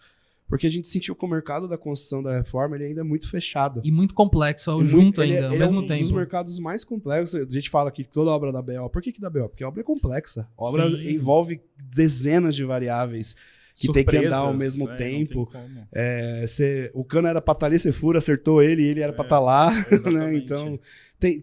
porque a gente sentiu que o mercado da construção da reforma ele ainda é muito fechado. E muito complexo ao mesmo tempo. É um dos mercados mais complexos. A gente fala que toda obra da BO. Por que da BO? Porque a obra é complexa. A obra envolve dezenas de variáveis que tem que andar ao mesmo tempo. O cano era pra estar ali, você fura, acertou ele era pra estar lá. Né? Então,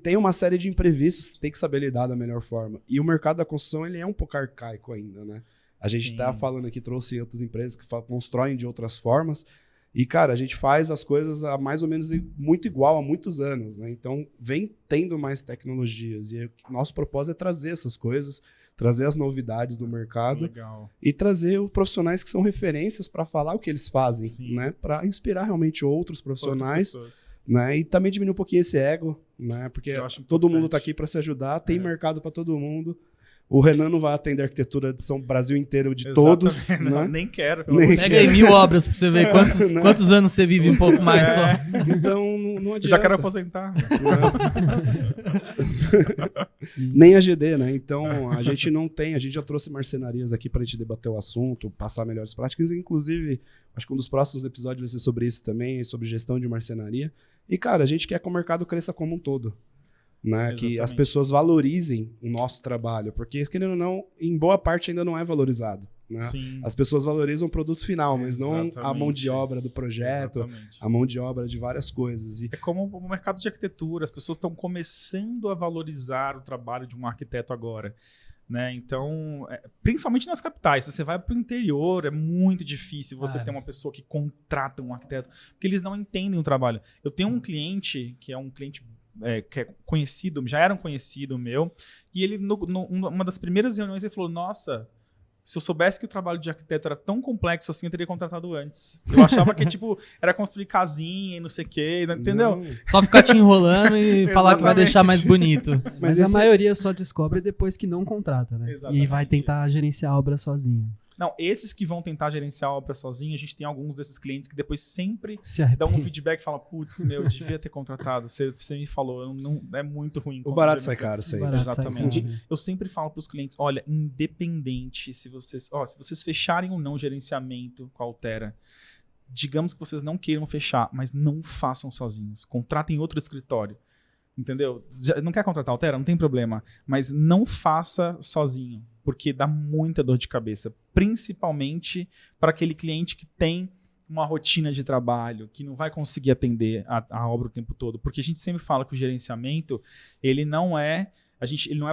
tem uma série de imprevistos, tem que saber lidar da melhor forma. E o mercado da construção ele é um pouco arcaico ainda, né? A gente tá falando aqui, trouxe outras empresas que constroem de outras formas. E, cara, a gente faz as coisas mais ou menos muito igual há muitos anos, né? Então, vem tendo mais tecnologias. E nosso propósito é trazer essas coisas, trazer as novidades do mercado e trazer os profissionais que são referências para falar o que eles fazem, né? Para inspirar realmente outros profissionais, né? E também diminuir um pouquinho esse ego, né? Porque todo mundo está aqui para se ajudar, tem mercado para todo mundo. O Renan não vai atender a arquitetura de São Brasil inteiro de todos. Não, né? Nem quero. Pega aí 1000 obras pra você ver quantos anos você vive um pouco mais só. Então, não adianta. Já quero aposentar. Nem a GD, né? Então, a gente não tem. A gente já trouxe marcenarias aqui pra gente debater o assunto, passar melhores práticas. Inclusive, acho que um dos próximos episódios vai ser sobre isso também, sobre gestão de marcenaria. E, cara, a gente quer que o mercado cresça como um todo. Né, que as pessoas valorizem o nosso trabalho, porque, querendo ou não, em boa parte ainda não é valorizado. Né? As pessoas valorizam o produto final, mas não a mão de obra do projeto, a mão de obra de várias coisas. É como o mercado de arquitetura, as pessoas estão começando a valorizar o trabalho de um arquiteto agora. Né? Então, principalmente nas capitais, se você vai para o interior, é muito difícil você ter uma pessoa que contrata um arquiteto, porque eles não entendem o trabalho. Eu tenho um cliente, que é um cliente que é conhecido, já era um conhecido meu, e ele, numa das primeiras reuniões, ele falou, nossa, se eu soubesse que o trabalho de arquiteto era tão complexo assim, eu teria contratado antes. Eu achava que, era construir casinha e não sei o quê, entendeu? Não. Só ficar te enrolando e falar que vai deixar mais bonito. Mas a maioria só descobre depois que não contrata, né? E vai tentar gerenciar a obra sozinho. Não, esses que vão tentar gerenciar a obra sozinho, a gente tem alguns desses clientes que depois sempre dão um feedback e falam, putz, devia ter contratado, você me falou, não, é muito ruim. O barato sai caro, sempre. Exatamente. Eu sempre falo para os clientes, olha, independente se vocês fecharem ou não o gerenciamento com a Altera, digamos que vocês não queiram fechar, mas não façam sozinhos, contratem outro escritório. Entendeu? Não quer contratar a Altera? Não tem problema. Mas não faça sozinho, porque dá muita dor de cabeça. Principalmente para aquele cliente que tem uma rotina de trabalho, que não vai conseguir atender a obra o tempo todo. Porque a gente sempre fala que o gerenciamento, ele não é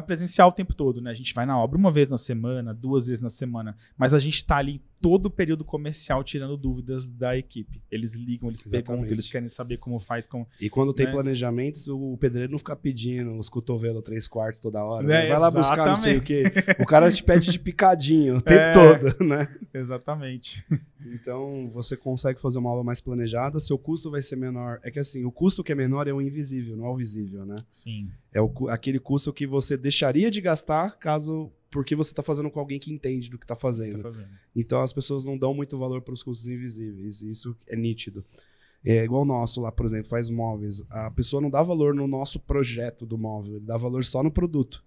presencial o tempo todo, né? A gente vai na obra uma vez na semana, 2 vezes na semana, mas a gente está ali todo o período comercial tirando dúvidas da equipe. Eles ligam, eles perguntam, eles querem saber como faz. E quando tem planejamento, o pedreiro não fica pedindo os cotovelos 3/4 toda hora. Vai lá buscar não sei o quê. O cara te pede de picadinho o tempo todo, né? Exatamente. Então, você consegue fazer uma obra mais planejada, seu custo vai ser menor. É que assim, o custo que é menor é o invisível, não é o visível, né? Sim. É aquele custo que você deixaria de gastar porque você está fazendo com alguém que entende do que está fazendo. Então as pessoas não dão muito valor para os custos invisíveis, e isso é nítido. É igual o nosso lá, por exemplo, faz móveis. A pessoa não dá valor no nosso projeto do móvel, ele dá valor só no produto.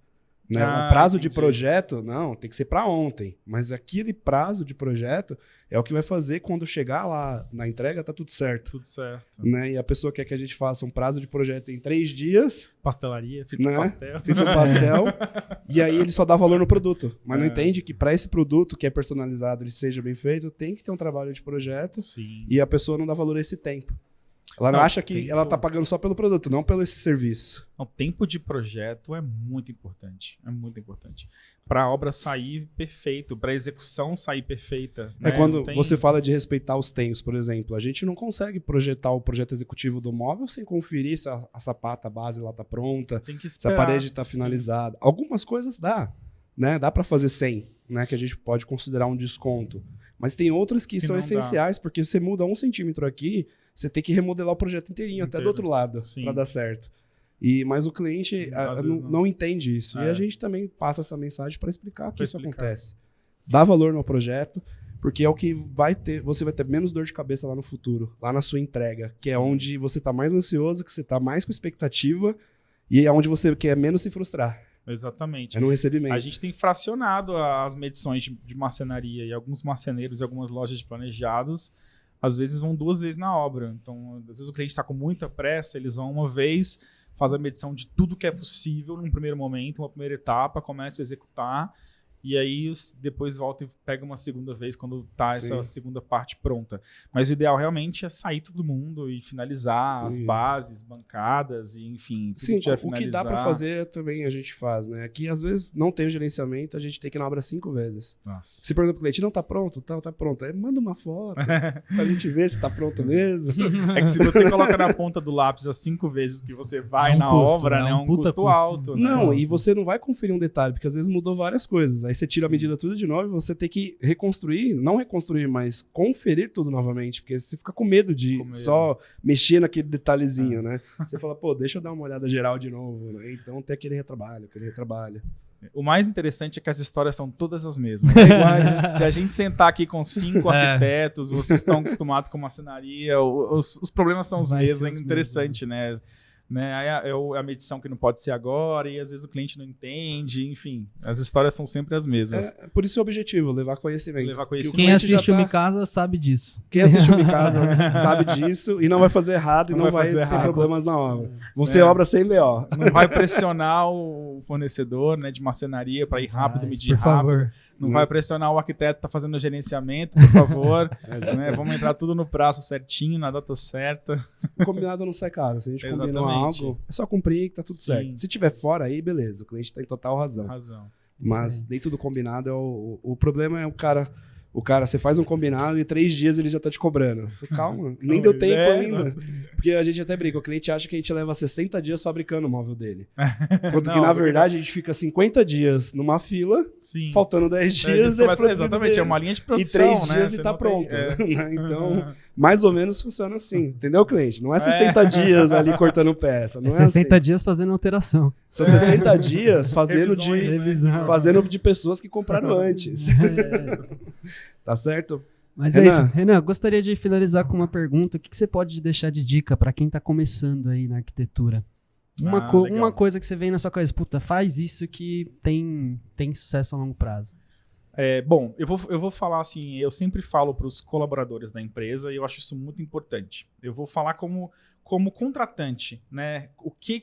Né? O prazo de projeto, não, tem que ser para ontem. Mas aquele prazo de projeto é o que vai fazer quando chegar lá na entrega, tá tudo certo. Tudo certo. Né? E a pessoa quer que a gente faça um prazo de projeto em 3 dias. Pastelaria, fita pastel. Fita pastel. E aí ele só dá valor no produto. Mas não entende que para esse produto que é personalizado e seja bem feito, tem que ter um trabalho de projeto. Sim. E a pessoa não dá valor a esse tempo. Ela não acha que ela está pagando só pelo produto, não pelo esse serviço. O tempo de projeto é muito importante. É muito importante. Para a obra sair perfeito, para a execução sair perfeita. É quando você fala de respeitar os tempos, por exemplo. A gente não consegue projetar o projeto executivo do móvel sem conferir se a sapata, a base lá está pronta, tem que esperar, se a parede está finalizada. Algumas coisas dá. Né? Dá para fazer sem, né? Que a gente pode considerar um desconto. Mas tem outras que são não essenciais, porque você muda 1 centímetro aqui, você tem que remodelar o projeto inteirinho, até do outro lado, para dar certo. Mas o cliente não entende isso. E a gente também passa essa mensagem para explicar que isso acontece. Dá valor no projeto, porque é o que você vai ter menos dor de cabeça lá no futuro, lá na sua entrega, que é onde você está mais ansioso, que você está mais com expectativa e é onde você quer menos se frustrar. Exatamente. É no recebimento. A gente tem fracionado as medições de marcenaria e alguns marceneiros e algumas lojas de planejados, às vezes vão 2 vezes na obra. Então, às vezes o cliente está com muita pressa, eles vão uma vez, faz a medição de tudo que é possível num primeiro momento, uma primeira etapa, começa a executar. E aí depois volta e pega uma segunda vez quando tá essa segunda parte pronta. Mas o ideal realmente é sair todo mundo e finalizar as bases, bancadas, e enfim. Sim, o que dá para fazer também a gente faz, né? Aqui às vezes não tem o gerenciamento, a gente tem que ir na obra 5 vezes. Nossa. Se por exemplo o cliente não tá pronto, tá pronto. Aí manda uma foto pra gente ver se tá pronto mesmo. É que se você coloca na ponta do lápis as 5 vezes que você vai na obra, né? É um custo alto. Não, e você não vai conferir um detalhe, porque às vezes mudou várias coisas. Aí você tira a medida tudo de novo e você tem que não reconstruir, mas conferir tudo novamente, porque você fica com medo de só mexer naquele detalhezinho, né? Você fala, deixa eu dar uma olhada geral de novo, né? Então tem aquele retrabalho. O mais interessante é que as histórias são todas as mesmas. Iguais. Se a gente sentar aqui com 5 arquitetos, vocês estão acostumados com marcenaria, os problemas são os mesmos, é interessante, né? É a medição que não pode ser agora, e às vezes o cliente não entende, enfim, as histórias são sempre as mesmas. Por isso é o objetivo, levar conhecimento. Quem assiste o Mikasa sabe disso. Quem assiste o Mikasa sabe disso e não vai fazer errado e não vai ter problemas na obra. Vão ser obras sem BO. Não vai pressionar o fornecedor, né, de marcenaria para ir rápido, medir rápido. Favor. Não vai pressionar o arquiteto que está fazendo o gerenciamento, por favor. Né, vamos entrar tudo no prazo certinho, na data certa. O combinado não sai caro. Se a gente combina algo, é só cumprir que tá tudo certo. Se tiver fora aí, beleza. O cliente tem total razão. Mas dentro do combinado, o problema é o cara, você faz um combinado e 3 dias ele já tá te cobrando. Calma, nem deu tempo ainda. Nossa. Porque a gente até brinca, o cliente acha que a gente leva 60 dias fabricando o móvel dele. Enquanto que, na verdade, a gente fica 50 dias numa fila, faltando 10 dias. Exatamente, é uma linha de produção, e 3 dias e tá pronto. Então, mais ou menos funciona assim. Entendeu, cliente? Não é 60 dias ali cortando peça. Não é 60 assim. dias fazendo alteração. São 60 dias fazendo fazendo de pessoas que compraram antes. Tá certo? Mas Renan, é isso. Renan, eu gostaria de finalizar com uma pergunta. O que você pode deixar de dica para quem tá começando aí na arquitetura? Uma coisa que você vem na sua cabeça, faz isso que tem sucesso a longo prazo. Bom, eu vou falar assim, eu sempre falo para os colaboradores da empresa e eu acho isso muito importante. Eu vou falar como contratante, né? O que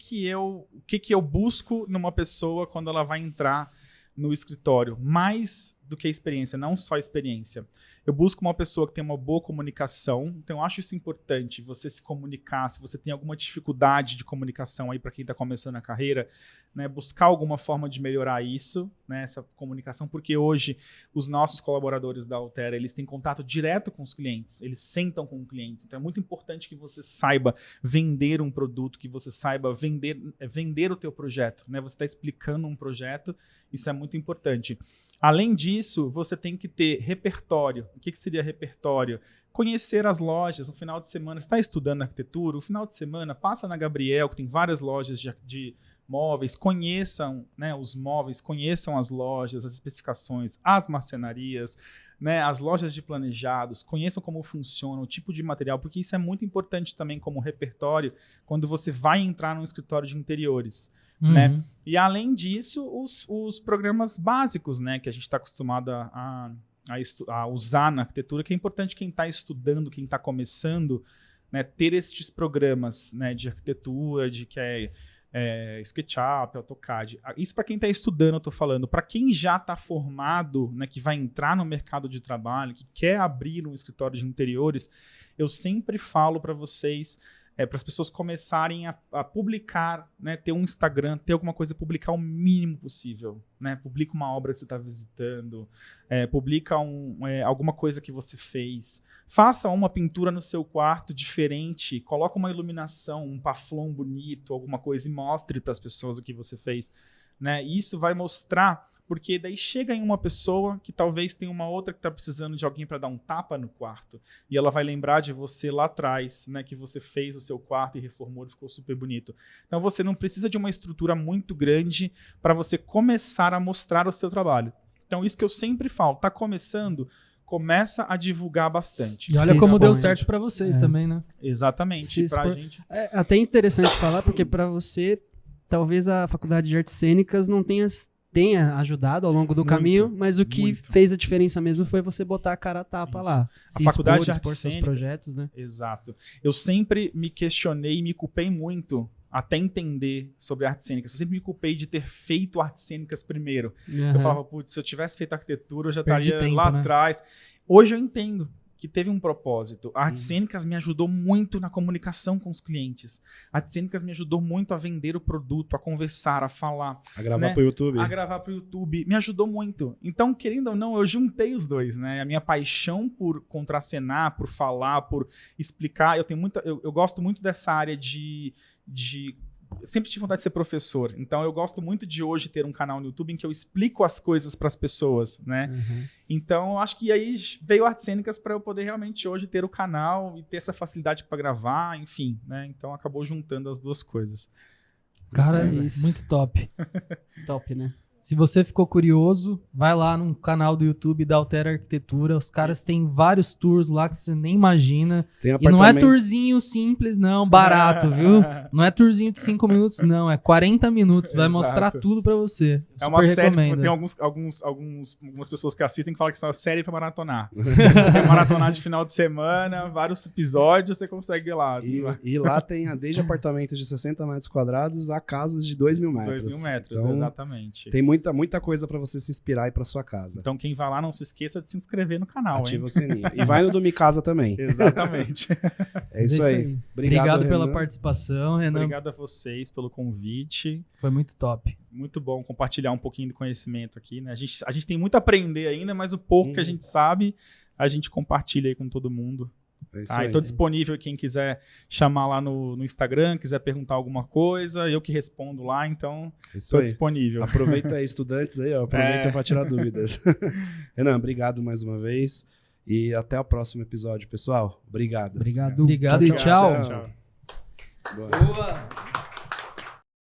eu busco numa pessoa quando ela vai entrar no escritório, mais do que a experiência, não só a experiência. Eu busco uma pessoa que tem uma boa comunicação, então eu acho isso importante, você se comunicar, se você tem alguma dificuldade de comunicação aí para quem está começando a carreira, né, buscar alguma forma de melhorar isso, né, essa comunicação, porque hoje os nossos colaboradores da Altera, eles têm contato direto com os clientes, eles sentam com clientes, então é muito importante que você saiba vender um produto, que você saiba vender o teu projeto, né, você está explicando um projeto, isso é muito importante. Além disso, você tem que ter repertório. O que seria repertório? Conhecer as lojas. No final de semana, você está estudando arquitetura, no final de semana, passa na Gabriel, que tem várias lojas de móveis, conheçam, né, os móveis, conheçam as lojas, as especificações, as marcenarias, né, as lojas de planejados, conheçam como funciona, o tipo de material, porque isso é muito importante também como repertório quando você vai entrar num escritório de interiores. Né? E além disso, os programas básicos, né, que a gente está acostumado a usar na arquitetura, que é importante quem está estudando, quem está começando, né, ter estes programas, né, de arquitetura, que é SketchUp, AutoCAD. Isso para quem está estudando, eu estou falando. Para quem já está formado, né, que vai entrar no mercado de trabalho, que quer abrir um escritório de interiores, eu sempre falo para vocês, para as pessoas começarem a publicar, né, ter um Instagram, ter alguma coisa, publicar o mínimo possível. Né? Publica uma obra que você está visitando, publica alguma coisa que você fez. Faça uma pintura no seu quarto diferente, coloca uma iluminação, um paflon bonito, alguma coisa e mostre para as pessoas o que você fez. Né? Isso vai mostrar Porque daí chega em uma pessoa que talvez tenha uma outra que está precisando de alguém para dar um tapa no quarto. E ela vai lembrar de você lá atrás, né? Que você fez o seu quarto e reformou e ficou super bonito. Então você não precisa de uma estrutura muito grande para você começar a mostrar o seu trabalho. Então isso que eu sempre falo, tá começando, começa a divulgar bastante. E olha como deu certo para vocês também, né? Exatamente. Pra gente... É até interessante falar, porque para você, talvez a Faculdade de Artes Cênicas não tenha ajudado ao longo do caminho, mas o que fez a diferença mesmo foi você botar a cara a tapa lá. A Faculdade de Artes seus projetos, né? Exato. Eu sempre me questionei e me culpei muito até entender sobre artes cênicas. Eu sempre me culpei de ter feito artes cênicas primeiro. Eu falava, putz, se eu tivesse feito arquitetura, eu já estaria lá atrás. Hoje eu entendo que teve um propósito. Artes cênicas me ajudou muito na comunicação com os clientes. Artes cênicas me ajudou muito a vender o produto, a conversar, a falar. A gravar pro YouTube. A gravar pro YouTube. Me ajudou muito. Então, querendo ou não, eu juntei os dois, né? A minha paixão por contracenar, por falar, por explicar. Eu gosto muito dessa área de eu sempre tive vontade de ser professor, então eu gosto muito de hoje ter um canal no YouTube em que eu explico as coisas para as pessoas, né? Então eu acho que aí veio Artes Cênicas para eu poder realmente hoje ter o canal e ter essa facilidade para gravar, enfim, né? Então acabou juntando as duas coisas. Cara, isso. Muito top. Top, né? Se você ficou curioso, vai lá no canal do YouTube da Altera Arquitetura. Os caras têm vários tours lá que você nem imagina. E não é tourzinho simples, não, barato, viu? Não é tourzinho de 5 minutos, não. É 40 minutos. Vai mostrar tudo pra você. É uma série. Tem algumas pessoas que assistem que falam que isso é uma série pra maratonar. Tem maratonar de final de semana, vários episódios, você consegue ir lá. E lá tem desde apartamentos de 60 metros quadrados a casas de 2.000 metros. 2.000 metros, então, exatamente. Tem muita coisa pra você se inspirar e pra sua casa. Então quem vai lá, não se esqueça de se inscrever no canal. Ativa o sininho. E vai no do Mi Casa também. Exatamente. É isso aí. Obrigado pela participação, Renan. Obrigado a vocês pelo convite. Foi muito top. Muito bom compartilhar um pouquinho do conhecimento aqui, né? A gente tem muito a aprender ainda, mas o pouco que a gente sabe, a gente compartilha aí com todo mundo. Estou disponível quem quiser chamar lá no Instagram, quiser perguntar alguma coisa, eu que respondo lá, então estou disponível. Aproveita aí, estudantes aí, aproveita para tirar dúvidas. Renan, obrigado mais uma vez e até o próximo episódio, pessoal. Obrigado. Obrigado e tchau. Boa.